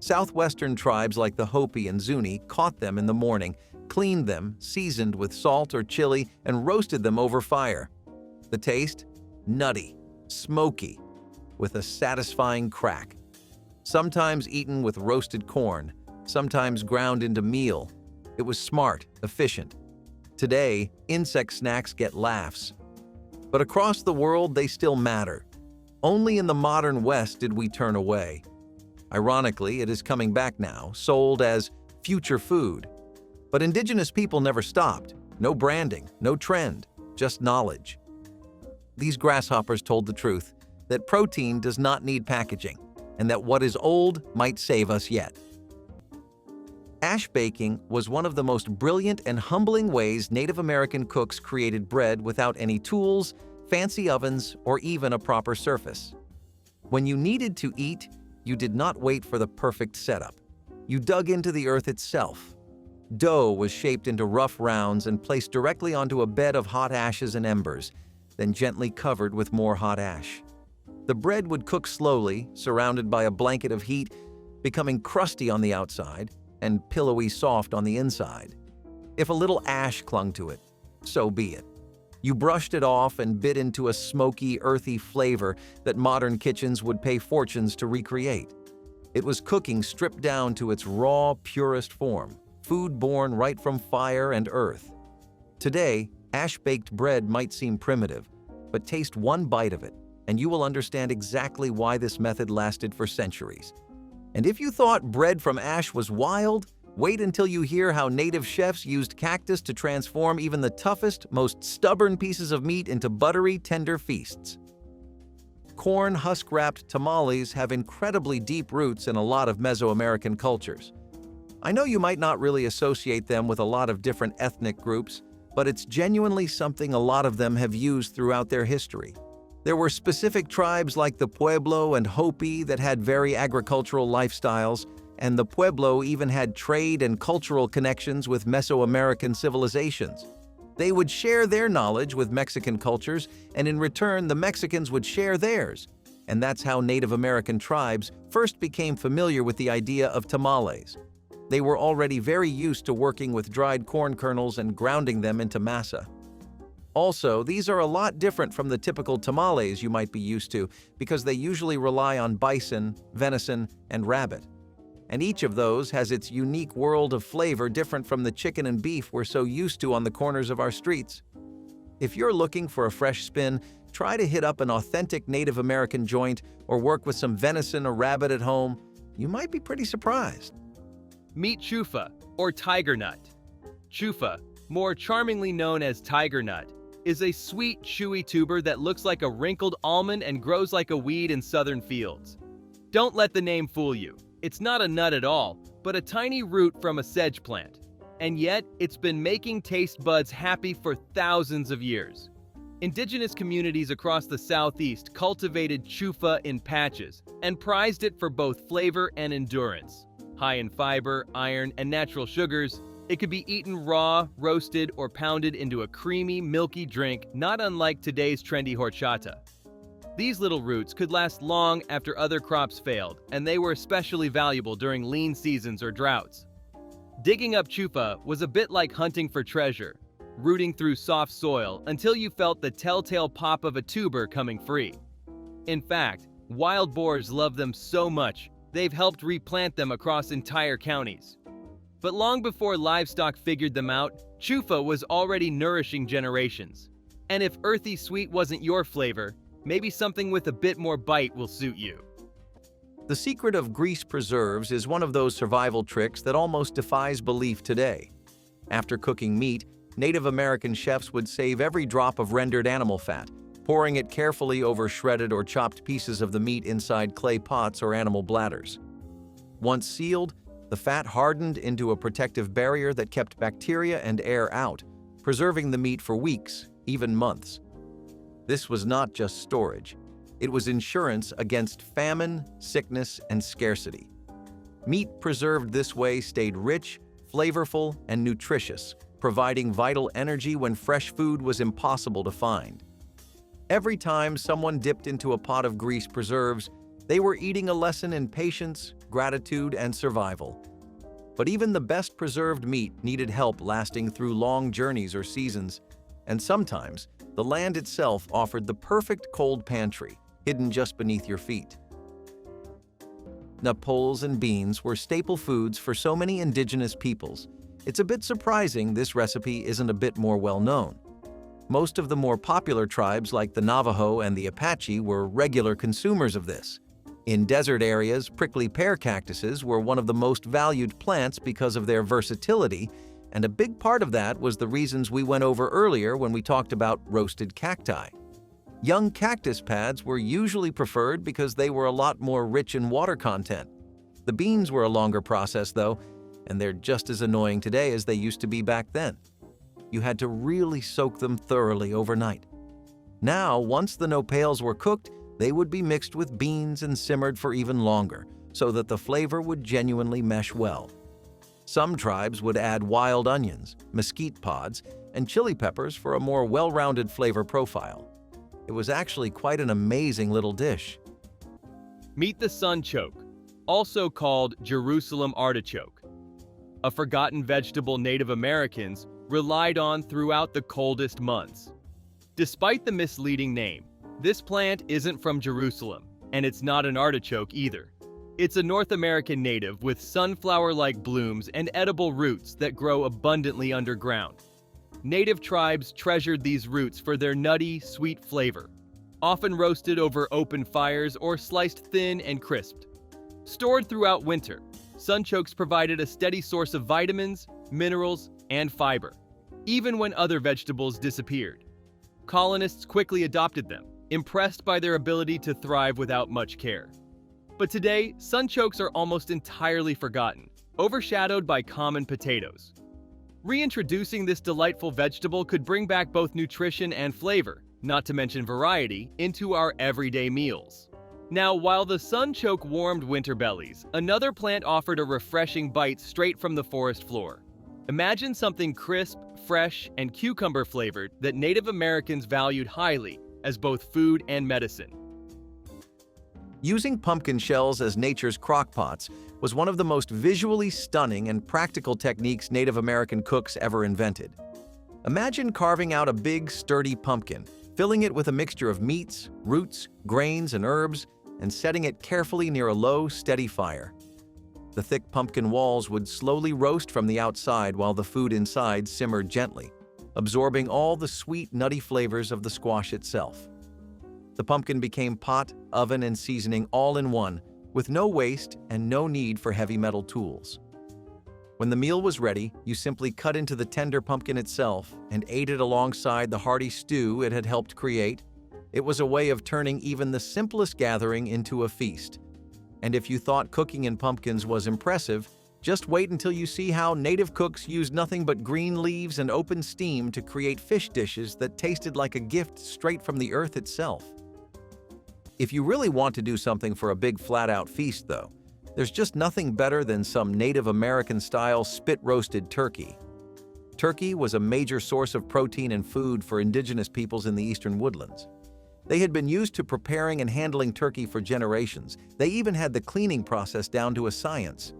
Southwestern tribes like the Hopi and Zuni caught them in the morning, cleaned them, seasoned with salt or chili, and roasted them over fire. The taste? Nutty, smoky, with a satisfying crack. Sometimes eaten with roasted corn, sometimes ground into meal. It was smart, efficient. Today, insect snacks get laughs. But across the world, they still matter. Only in the modern West did we turn away. Ironically, it is coming back now, sold as future food. But indigenous people never stopped. No branding, no trend, just knowledge. These grasshoppers told the truth, that protein does not need packaging, and that what is old might save us yet. Ash baking was one of the most brilliant and humbling ways Native American cooks created bread without any tools, fancy ovens, or even a proper surface. When you needed to eat, you did not wait for the perfect setup. You dug into the earth itself. Dough was shaped into rough rounds and placed directly onto a bed of hot ashes and embers, then gently covered with more hot ash. The bread would cook slowly, surrounded by a blanket of heat, becoming crusty on the outside and pillowy soft on the inside. If a little ash clung to it, so be it. You brushed it off and bit into a smoky, earthy flavor that modern kitchens would pay fortunes to recreate. It was cooking stripped down to its raw, purest form, food born right from fire and earth. Today, ash-baked bread might seem primitive, but taste one bite of it, and you will understand exactly why this method lasted for centuries. And if you thought bread from ash was wild, wait until you hear how native chefs used cactus to transform even the toughest, most stubborn pieces of meat into buttery, tender feasts. Corn husk-wrapped tamales have incredibly deep roots in a lot of Mesoamerican cultures. I know you might not really associate them with a lot of different ethnic groups, but it's genuinely something a lot of them have used throughout their history. There were specific tribes like the Pueblo and Hopi that had very agricultural lifestyles, and the Pueblo even had trade and cultural connections with Mesoamerican civilizations. They would share their knowledge with Mexican cultures, and in return, the Mexicans would share theirs. And that's how Native American tribes first became familiar with the idea of tamales. They were already very used to working with dried corn kernels and grounding them into masa. Also, these are a lot different from the typical tamales you might be used to because they usually rely on bison, venison, and rabbit. And each of those has its unique world of flavor different from the chicken and beef we're so used to on the corners of our streets. If you're looking for a fresh spin, try to hit up an authentic Native American joint or work with some venison or rabbit at home. You might be pretty surprised. Meet chufa, or tiger nut. Chufa, more charmingly known as tiger nut, is a sweet, chewy tuber that looks like a wrinkled almond and grows like a weed in southern fields. Don't let the name fool you. It's not a nut at all, but a tiny root from a sedge plant. And yet, it's been making taste buds happy for thousands of years. Indigenous communities across the Southeast cultivated chufa in patches and prized it for both flavor and endurance. High in fiber, iron, and natural sugars, it could be eaten raw, roasted, or pounded into a creamy, milky drink not unlike today's trendy horchata. These little roots could last long after other crops failed, and they were especially valuable during lean seasons or droughts. Digging up chufa was a bit like hunting for treasure, rooting through soft soil until you felt the telltale pop of a tuber coming free. In fact, wild boars love them so much, they've helped replant them across entire counties. But long before livestock figured them out, chufa was already nourishing generations. And if earthy sweet wasn't your flavor, maybe something with a bit more bite will suit you. The secret of grease preserves is one of those survival tricks that almost defies belief today. After cooking meat, Native American chefs would save every drop of rendered animal fat, pouring it carefully over shredded or chopped pieces of the meat inside clay pots or animal bladders. Once sealed, the fat hardened into a protective barrier that kept bacteria and air out, preserving the meat for weeks, even months. This was not just storage. It was insurance against famine, sickness, and scarcity. Meat preserved this way stayed rich, flavorful, and nutritious, providing vital energy when fresh food was impossible to find. Every time someone dipped into a pot of grease preserves, they were eating a lesson in patience, gratitude, and survival. But even the best preserved meat needed help lasting through long journeys or seasons, and sometimes the land itself offered the perfect cold pantry, hidden just beneath your feet. Napolles and beans were staple foods for so many indigenous peoples. It's a bit surprising this recipe isn't a bit more well-known. Most of the more popular tribes like the Navajo and the Apache were regular consumers of this. In desert areas, prickly pear cactuses were one of the most valued plants because of their versatility, and a big part of that was the reasons we went over earlier when we talked about roasted cacti. Young cactus pads were usually preferred because they were a lot more rich in water content. The beans were a longer process though, and they're just as annoying today as they used to be back then. You had to really soak them thoroughly overnight. Now, once the nopales were cooked, they would be mixed with beans and simmered for even longer, so that the flavor would genuinely mesh well. Some tribes would add wild onions, mesquite pods, and chili peppers for a more well-rounded flavor profile. It was actually quite an amazing little dish. Meet the sunchoke, also called Jerusalem artichoke, a forgotten vegetable Native Americans relied on throughout the coldest months. Despite the misleading name, this plant isn't from Jerusalem, and it's not an artichoke either. It's a North American native with sunflower-like blooms and edible roots that grow abundantly underground. Native tribes treasured these roots for their nutty, sweet flavor, often roasted over open fires or sliced thin and crisped. Stored throughout winter, sunchokes provided a steady source of vitamins, minerals, and fiber, even when other vegetables disappeared. Colonists quickly adopted them, impressed by their ability to thrive without much care. But today, sunchokes are almost entirely forgotten, overshadowed by common potatoes. Reintroducing this delightful vegetable could bring back both nutrition and flavor, not to mention variety, into our everyday meals. Now, while the sunchoke warmed winter bellies, another plant offered a refreshing bite straight from the forest floor. Imagine something crisp, fresh, and cucumber-flavored that Native Americans valued highly as both food and medicine. Using pumpkin shells as nature's crockpots was one of the most visually stunning and practical techniques Native American cooks ever invented. Imagine carving out a big, sturdy pumpkin, filling it with a mixture of meats, roots, grains, and herbs, and setting it carefully near a low, steady fire. The thick pumpkin walls would slowly roast from the outside while the food inside simmered gently, absorbing all the sweet, nutty flavors of the squash itself. The pumpkin became pot, oven, and seasoning all in one, with no waste and no need for heavy metal tools. When the meal was ready, you simply cut into the tender pumpkin itself and ate it alongside the hearty stew it had helped create. It was a way of turning even the simplest gathering into a feast. And if you thought cooking in pumpkins was impressive, just wait until you see how native cooks used nothing but green leaves and open steam to create fish dishes that tasted like a gift straight from the earth itself. If you really want to do something for a big flat-out feast, though, there's just nothing better than some Native American-style spit-roasted turkey. Turkey was a major source of protein and food for indigenous peoples in the eastern woodlands. They had been used to preparing and handling turkey for generations. They even had the cleaning process down to a science.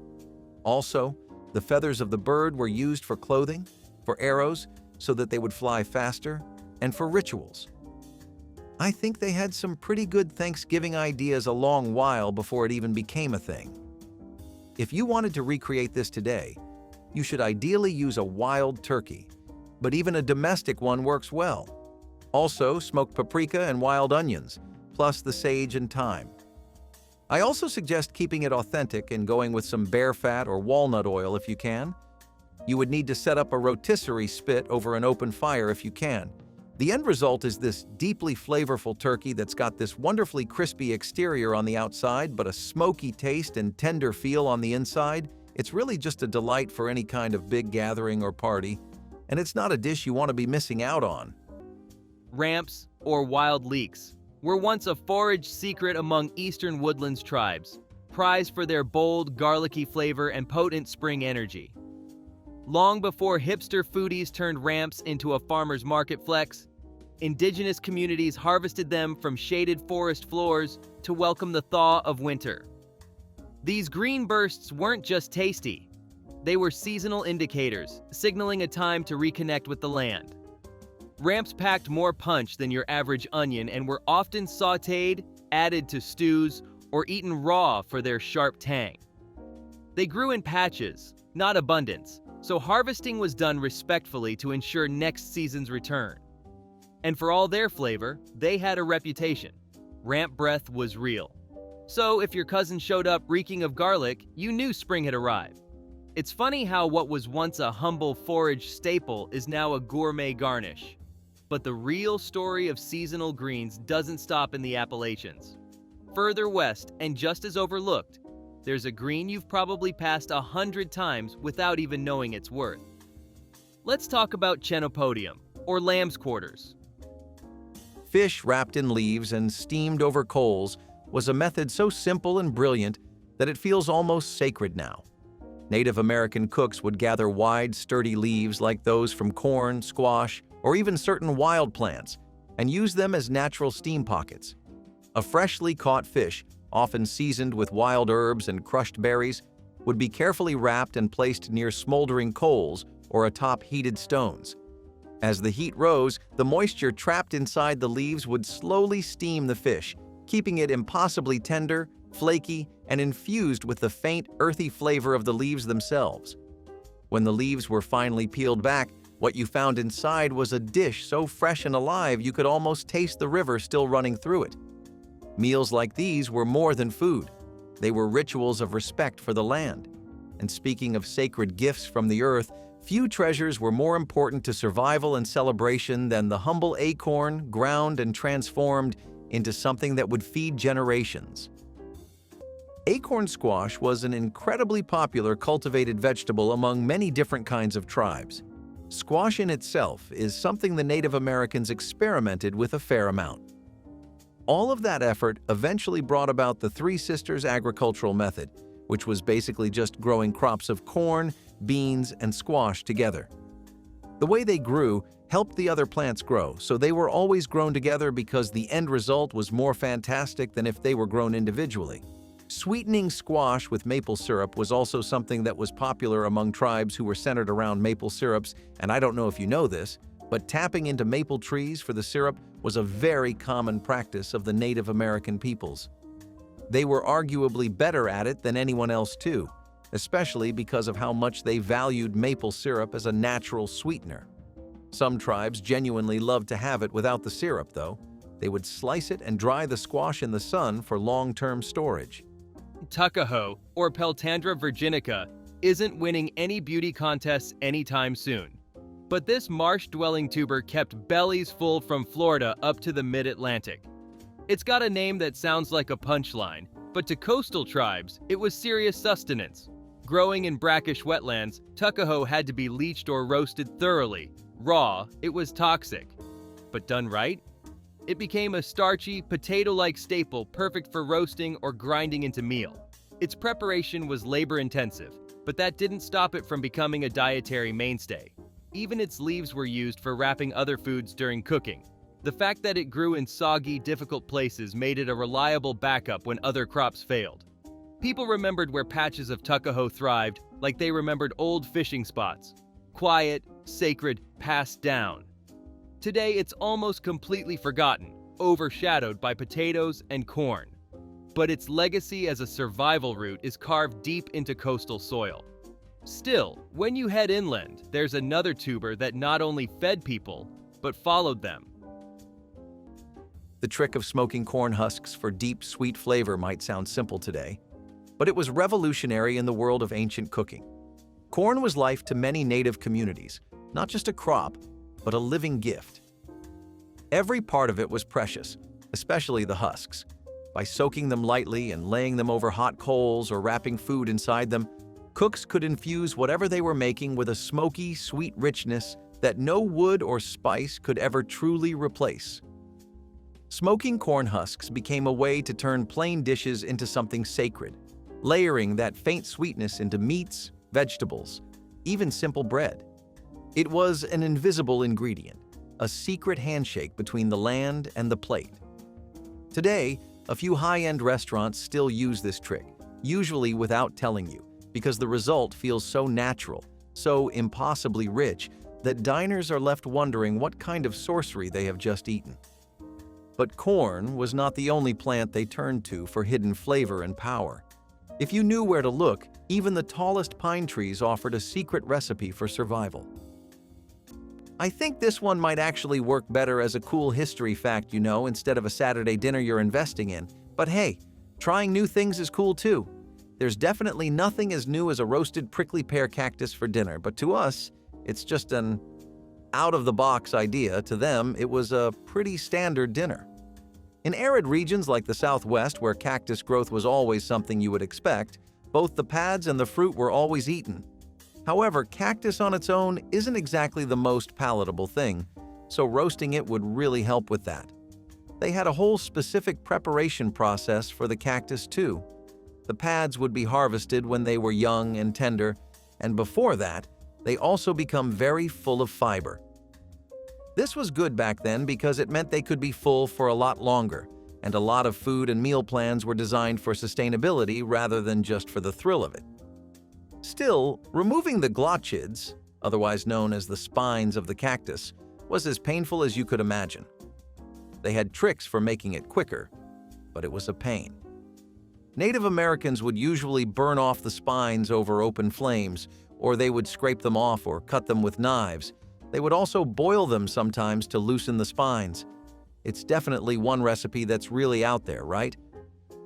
Also, the feathers of the bird were used for clothing, for arrows so that they would fly faster, and for rituals. I think they had some pretty good Thanksgiving ideas a long while before it even became a thing. If you wanted to recreate this today, you should ideally use a wild turkey, but even a domestic one works well. Also, smoked paprika and wild onions, plus the sage and thyme. I also suggest keeping it authentic and going with some bear fat or walnut oil if you can. You would need to set up a rotisserie spit over an open fire if you can. The end result is this deeply flavorful turkey that's got this wonderfully crispy exterior on the outside, but a smoky taste and tender feel on the inside. It's really just a delight for any kind of big gathering or party, and it's not a dish you want to be missing out on. Ramps, or wild leeks, were once a forage secret among eastern woodlands tribes, prized for their bold, garlicky flavor and potent spring energy. Long before hipster foodies turned ramps into a farmer's market flex, indigenous communities harvested them from shaded forest floors to welcome the thaw of winter. These green bursts weren't just tasty. They were seasonal indicators, signaling a time to reconnect with the land. Ramps packed more punch than your average onion and were often sautéed, added to stews, or eaten raw for their sharp tang. They grew in patches, not abundance, so harvesting was done respectfully to ensure next season's return. And for all their flavor, they had a reputation. Ramp breath was real. So if your cousin showed up reeking of garlic, you knew spring had arrived. It's funny how what was once a humble forage staple is now a gourmet garnish. But the real story of seasonal greens doesn't stop in the Appalachians. Further west, and just as overlooked, there's a green you've probably passed 100 times without even knowing its worth. Let's talk about chenopodium, or lamb's quarters. Fish wrapped in leaves and steamed over coals was a method so simple and brilliant that it feels almost sacred now. Native American cooks would gather wide, sturdy leaves like those from corn, squash, or even certain wild plants, and use them as natural steam pockets. A freshly caught fish, often seasoned with wild herbs and crushed berries, would be carefully wrapped and placed near smoldering coals or atop heated stones. As the heat rose, the moisture trapped inside the leaves would slowly steam the fish, keeping it impossibly tender, flaky, and infused with the faint, earthy flavor of the leaves themselves. When the leaves were finally peeled back, what you found inside was a dish so fresh and alive you could almost taste the river still running through it. Meals like these were more than food. They were rituals of respect for the land. And speaking of sacred gifts from the earth, few treasures were more important to survival and celebration than the humble acorn ground and transformed into something that would feed generations. Acorn squash was an incredibly popular cultivated vegetable among many different kinds of tribes. Squash in itself is something the Native Americans experimented with a fair amount. All of that effort eventually brought about the Three Sisters agricultural method, which was basically just growing crops of corn, beans, and squash together. The way they grew helped the other plants grow, so they were always grown together because the end result was more fantastic than if they were grown individually. Sweetening squash with maple syrup was also something that was popular among tribes who were centered around maple syrups, and I don't know if you know this, but tapping into maple trees for the syrup was a very common practice of the Native American peoples. They were arguably better at it than anyone else too, especially because of how much they valued maple syrup as a natural sweetener. Some tribes genuinely loved to have it without the syrup, though. They would slice it and dry the squash in the sun for long-term storage. Tuckahoe, or Peltandra virginica, isn't winning any beauty contests anytime soon. But this marsh-dwelling tuber kept bellies full from Florida up to the mid-Atlantic. It's got a name that sounds like a punchline, but to coastal tribes, it was serious sustenance. Growing in brackish wetlands, Tuckahoe had to be leached or roasted thoroughly. Raw, it was toxic. But done right, it became a starchy, potato-like staple perfect for roasting or grinding into meal. Its preparation was labor-intensive, but that didn't stop it from becoming a dietary mainstay. Even its leaves were used for wrapping other foods during cooking. The fact that it grew in soggy, difficult places made it a reliable backup when other crops failed. People remembered where patches of Tuckahoe thrived like they remembered old fishing spots. Quiet, sacred, passed down. Today, it's almost completely forgotten, overshadowed by potatoes and corn. But its legacy as a survival route is carved deep into coastal soil. Still, when you head inland, there's another tuber that not only fed people, but followed them. The trick of smoking corn husks for deep, sweet flavor might sound simple today, but it was revolutionary in the world of ancient cooking. Corn was life to many native communities, not just a crop, but a living gift. Every part of it was precious, especially the husks. By soaking them lightly and laying them over hot coals or wrapping food inside them, cooks could infuse whatever they were making with a smoky, sweet richness that no wood or spice could ever truly replace. Smoking corn husks became a way to turn plain dishes into something sacred, layering that faint sweetness into meats, vegetables, even simple bread. It was an invisible ingredient, a secret handshake between the land and the plate. Today, a few high-end restaurants still use this trick, usually without telling you, because the result feels so natural, so impossibly rich, that diners are left wondering what kind of sorcery they have just eaten. But corn was not the only plant they turned to for hidden flavor and power. If you knew where to look, even the tallest pine trees offered a secret recipe for survival. I think this one might actually work better as a cool history fact, instead of a Saturday dinner you're investing in. But hey, trying new things is cool too. There's definitely nothing as new as a roasted prickly pear cactus for dinner, but to us, it's just an out-of-the-box idea. To them, it was a pretty standard dinner. In arid regions like the Southwest, where cactus growth was always something you would expect, both the pads and the fruit were always eaten. However, cactus on its own isn't exactly the most palatable thing, so roasting it would really help with that. They had a whole specific preparation process for the cactus too. The pads would be harvested when they were young and tender, and before that, they also become very full of fiber. This was good back then because it meant they could be full for a lot longer, and a lot of food and meal plans were designed for sustainability rather than just for the thrill of it. Still, removing the glochids, otherwise known as the spines of the cactus, was as painful as you could imagine. They had tricks for making it quicker, but it was a pain. Native Americans would usually burn off the spines over open flames, or they would scrape them off or cut them with knives. They would also boil them sometimes to loosen the spines. It's definitely one recipe that's really out there, right?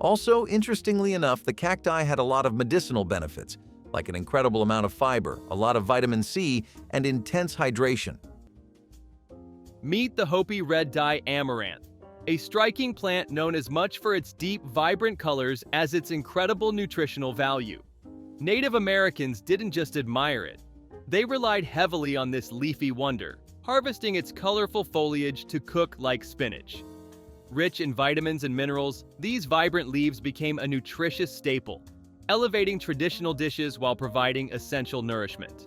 Also, interestingly enough, the cacti had a lot of medicinal benefits, like an incredible amount of fiber, a lot of vitamin C, and intense hydration. Meet the Hopi red dye amaranth, a striking plant known as much for its deep, vibrant colors as its incredible nutritional value. Native Americans didn't just admire it. They relied heavily on this leafy wonder, harvesting its colorful foliage to cook like spinach. Rich in vitamins and minerals, these vibrant leaves became a nutritious staple, elevating traditional dishes while providing essential nourishment.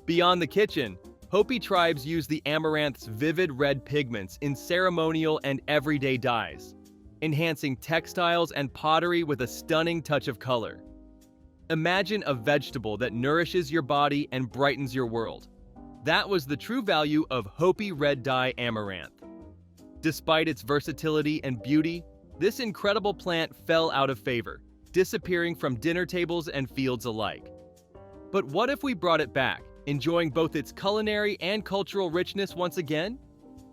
Beyond the kitchen, Hopi tribes use the amaranth's vivid red pigments in ceremonial and everyday dyes, enhancing textiles and pottery with a stunning touch of color. Imagine a vegetable that nourishes your body and brightens your world. That was the true value of Hopi red dye amaranth. Despite its versatility and beauty, this incredible plant fell out of favor, disappearing from dinner tables and fields alike. But what if we brought it back, enjoying both its culinary and cultural richness once again?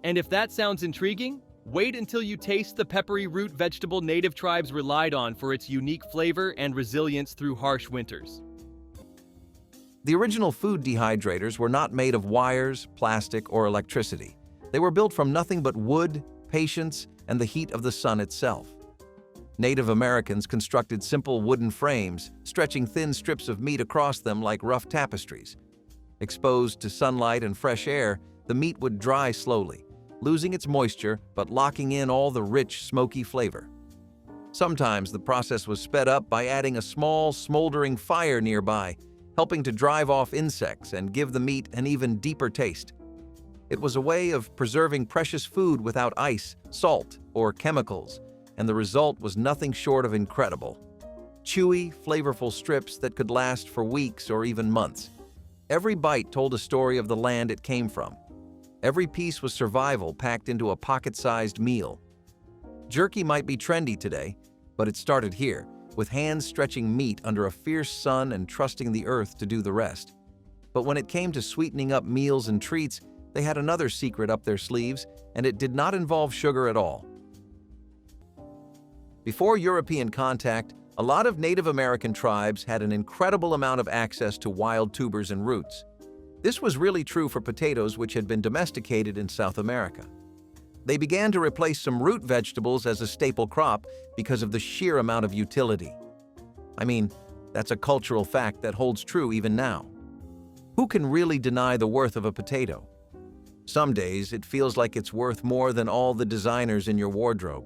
And if that sounds intriguing, wait until you taste the peppery root vegetable native tribes relied on for its unique flavor and resilience through harsh winters. The original food dehydrators were not made of wires, plastic, or electricity. They were built from nothing but wood, patience, and the heat of the sun itself. Native Americans constructed simple wooden frames, stretching thin strips of meat across them like rough tapestries. Exposed to sunlight and fresh air, the meat would dry slowly, losing its moisture but locking in all the rich, smoky flavor. Sometimes the process was sped up by adding a small, smoldering fire nearby, helping to drive off insects and give the meat an even deeper taste. It was a way of preserving precious food without ice, salt, or chemicals, and the result was nothing short of incredible. Chewy, flavorful strips that could last for weeks or even months. Every bite told a story of the land it came from. Every piece was survival packed into a pocket-sized meal. Jerky might be trendy today, but it started here, with hands stretching meat under a fierce sun and trusting the earth to do the rest. But when it came to sweetening up meals and treats, they had another secret up their sleeves, and it did not involve sugar at all. Before European contact, a lot of Native American tribes had an incredible amount of access to wild tubers and roots. This was really true for potatoes, which had been domesticated in South America. They began to replace some root vegetables as a staple crop because of the sheer amount of utility. I mean, that's a cultural fact that holds true even now. Who can really deny the worth of a potato? Some days, it feels like it's worth more than all the designers in your wardrobe.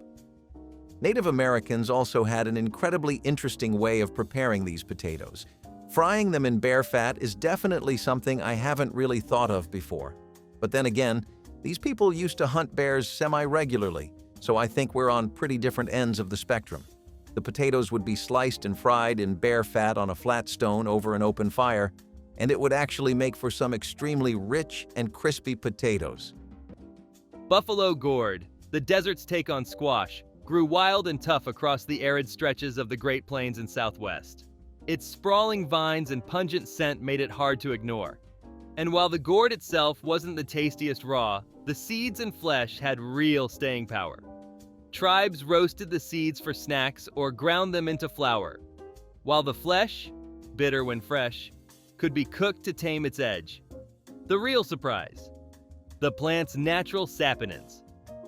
Native Americans also had an incredibly interesting way of preparing these potatoes. Frying them in bear fat is definitely something I haven't really thought of before. But then again, these people used to hunt bears semi-regularly, so I think we're on pretty different ends of the spectrum. The potatoes would be sliced and fried in bear fat on a flat stone over an open fire, and it would actually make for some extremely rich and crispy potatoes. Buffalo gourd, the desert's take on squash, grew wild and tough across the arid stretches of the Great Plains and Southwest. Its sprawling vines and pungent scent made it hard to ignore. And while the gourd itself wasn't the tastiest raw, the seeds and flesh had real staying power. Tribes roasted the seeds for snacks or ground them into flour, while the flesh, bitter when fresh, could be cooked to tame its edge. The real surprise: the plant's natural saponins.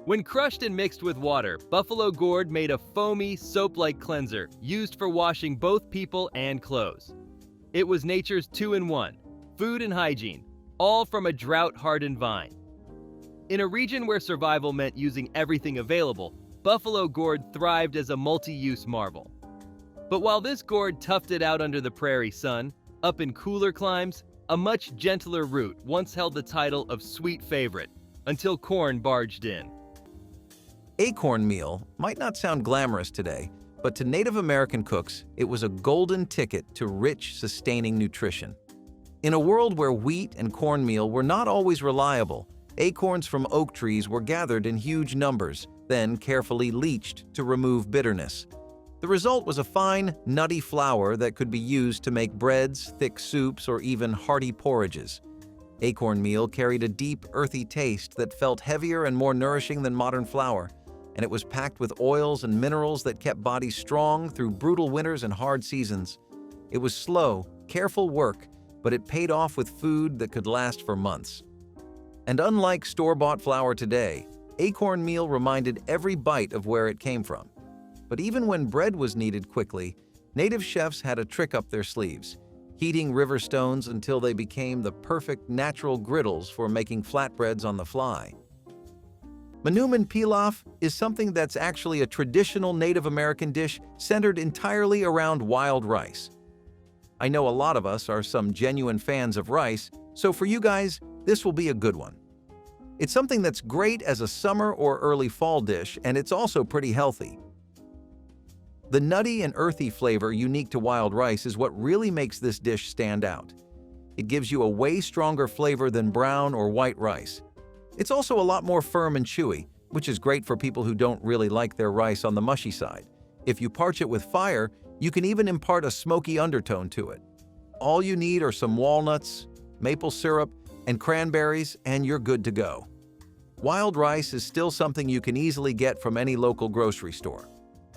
When crushed and mixed with water, buffalo gourd made a foamy, soap-like cleanser used for washing both people and clothes. It was nature's two-in-one, food and hygiene, all from a drought-hardened vine. In a region where survival meant using everything available, buffalo gourd thrived as a multi-use marvel. But while this gourd toughed it out under the prairie sun, up in cooler climes, a much gentler root once held the title of sweet favorite, until corn barged in. Acorn meal might not sound glamorous today, but to Native American cooks, it was a golden ticket to rich, sustaining nutrition. In a world where wheat and cornmeal were not always reliable, acorns from oak trees were gathered in huge numbers, then carefully leached to remove bitterness. The result was a fine, nutty flour that could be used to make breads, thick soups, or even hearty porridges. Acorn meal carried a deep, earthy taste that felt heavier and more nourishing than modern flour, and it was packed with oils and minerals that kept bodies strong through brutal winters and hard seasons. It was slow, careful work, but it paid off with food that could last for months. And unlike store-bought flour today, acorn meal reminded every bite of where it came from. But even when bread was needed quickly, native chefs had a trick up their sleeves, heating river stones until they became the perfect natural griddles for making flatbreads on the fly. Manoomin pilaf is something that's actually a traditional Native American dish centered entirely around wild rice. I know a lot of us are some genuine fans of rice, so for you guys, this will be a good one. It's something that's great as a summer or early fall dish, and it's also pretty healthy. The nutty and earthy flavor unique to wild rice is what really makes this dish stand out. It gives you a way stronger flavor than brown or white rice. It's also a lot more firm and chewy, which is great for people who don't really like their rice on the mushy side. If you parch it with fire, you can even impart a smoky undertone to it. All you need are some walnuts, maple syrup, and cranberries, and you're good to go. Wild rice is still something you can easily get from any local grocery store.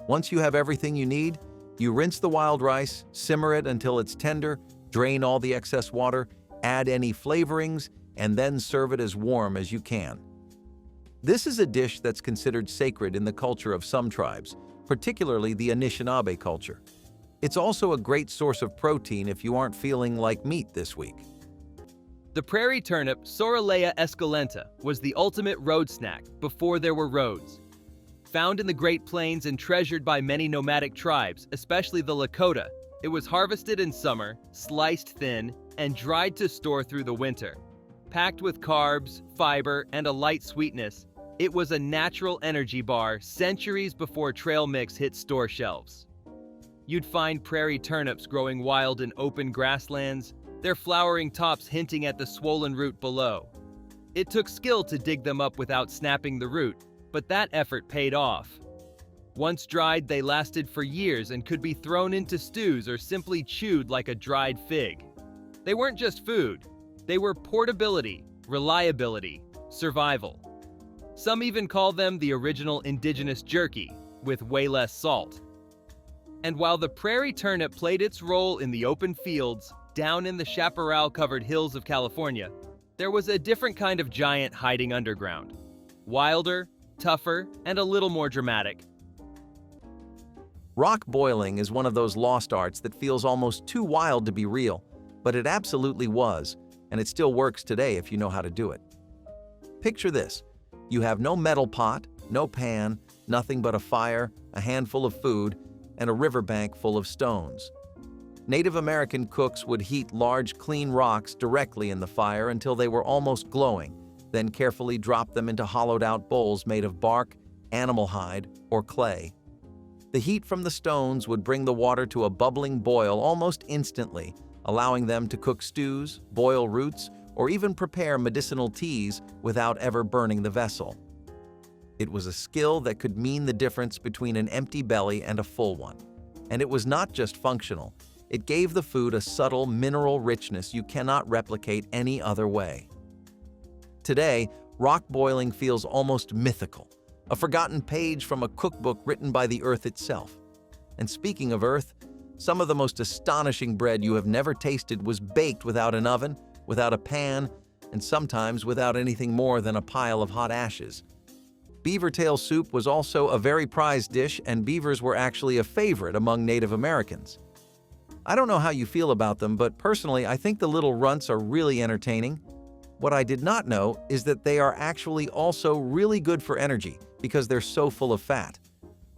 Once you have everything you need, you rinse the wild rice, simmer it until it's tender, drain all the excess water, add any flavorings, and then serve it as warm as you can. This is a dish that's considered sacred in the culture of some tribes, particularly the Anishinaabe culture. It's also a great source of protein if you aren't feeling like meat this week. The prairie turnip, Soralea esculenta, was the ultimate road snack before there were roads. Found in the Great Plains and treasured by many nomadic tribes, especially the Lakota, it was harvested in summer, sliced thin, and dried to store through the winter. Packed with carbs, fiber, and a light sweetness, it was a natural energy bar centuries before trail mix hit store shelves. You'd find prairie turnips growing wild in open grasslands, their flowering tops hinting at the swollen root below. It took skill to dig them up without snapping the root, but that effort paid off. Once dried, they lasted for years and could be thrown into stews or simply chewed like a dried fig. They weren't just food, they were portability, reliability, survival. Some even call them the original indigenous jerky, with way less salt. And while the prairie turnip played its role in the open fields, down in the chaparral-covered hills of California, there was a different kind of giant hiding underground. Wilder, tougher, and a little more dramatic. Rock boiling is one of those lost arts that feels almost too wild to be real, but it absolutely was, and it still works today if you know how to do it. Picture this. You have no metal pot, no pan, nothing but a fire, a handful of food, and a riverbank full of stones. Native American cooks would heat large, clean rocks directly in the fire until they were almost glowing, then carefully drop them into hollowed-out bowls made of bark, animal hide, or clay. The heat from the stones would bring the water to a bubbling boil almost instantly, allowing them to cook stews, boil roots, or even prepare medicinal teas without ever burning the vessel. It was a skill that could mean the difference between an empty belly and a full one. And it was not just functional. It gave the food a subtle mineral richness you cannot replicate any other way. Today, rock boiling feels almost mythical, a forgotten page from a cookbook written by the earth itself. And speaking of earth, some of the most astonishing bread you have never tasted was baked without an oven, without a pan, and sometimes without anything more than a pile of hot ashes. Beaver tail soup was also a very prized dish, and beavers were actually a favorite among Native Americans. I don't know how you feel about them, but personally, I think the little runts are really entertaining. What I did not know is that they are actually also really good for energy because they're so full of fat.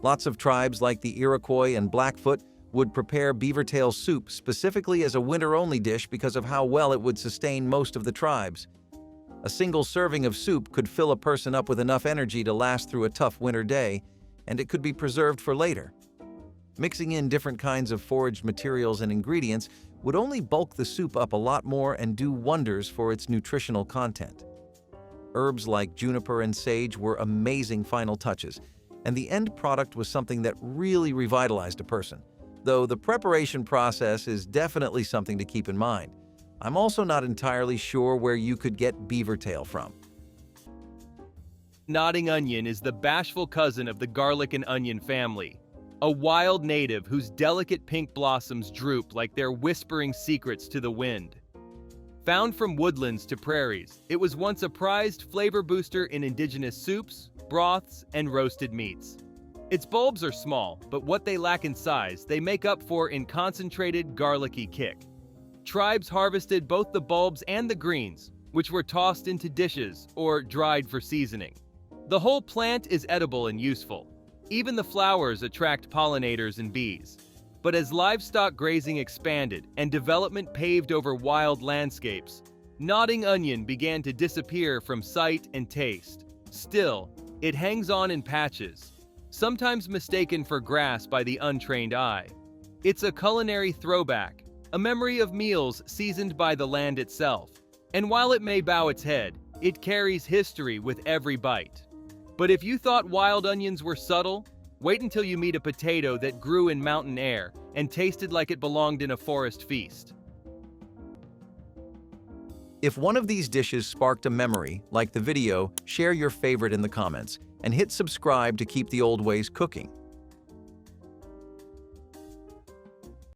Lots of tribes like the Iroquois and Blackfoot would prepare beaver tail soup specifically as a winter-only dish because of how well it would sustain most of the tribes. A single serving of soup could fill a person up with enough energy to last through a tough winter day, and it could be preserved for later. Mixing in different kinds of foraged materials and ingredients would only bulk the soup up a lot more and do wonders for its nutritional content. Herbs like juniper and sage were amazing final touches, and the end product was something that really revitalized a person, though the preparation process is definitely something to keep in mind. I'm also not entirely sure where you could get beaver tail from. Nodding onion is the bashful cousin of the garlic and onion family, a wild native whose delicate pink blossoms droop like they're whispering secrets to the wind. Found from woodlands to prairies, it was once a prized flavor booster in indigenous soups, broths, and roasted meats. Its bulbs are small, but what they lack in size, they make up for in concentrated garlicky kick. Tribes harvested both the bulbs and the greens, which were tossed into dishes or dried for seasoning. The whole plant is edible and useful. Even the flowers attract pollinators and bees. But as livestock grazing expanded and development paved over wild landscapes, nodding onion began to disappear from sight and taste. Still, it hangs on in patches, sometimes mistaken for grass by the untrained eye. It's a culinary throwback, a memory of meals seasoned by the land itself. And while it may bow its head, it carries history with every bite. But if you thought wild onions were subtle, wait until you meet a potato that grew in mountain air and tasted like it belonged in a forest feast. If one of these dishes sparked a memory, like the video, share your favorite in the comments, and hit subscribe to keep the old ways cooking.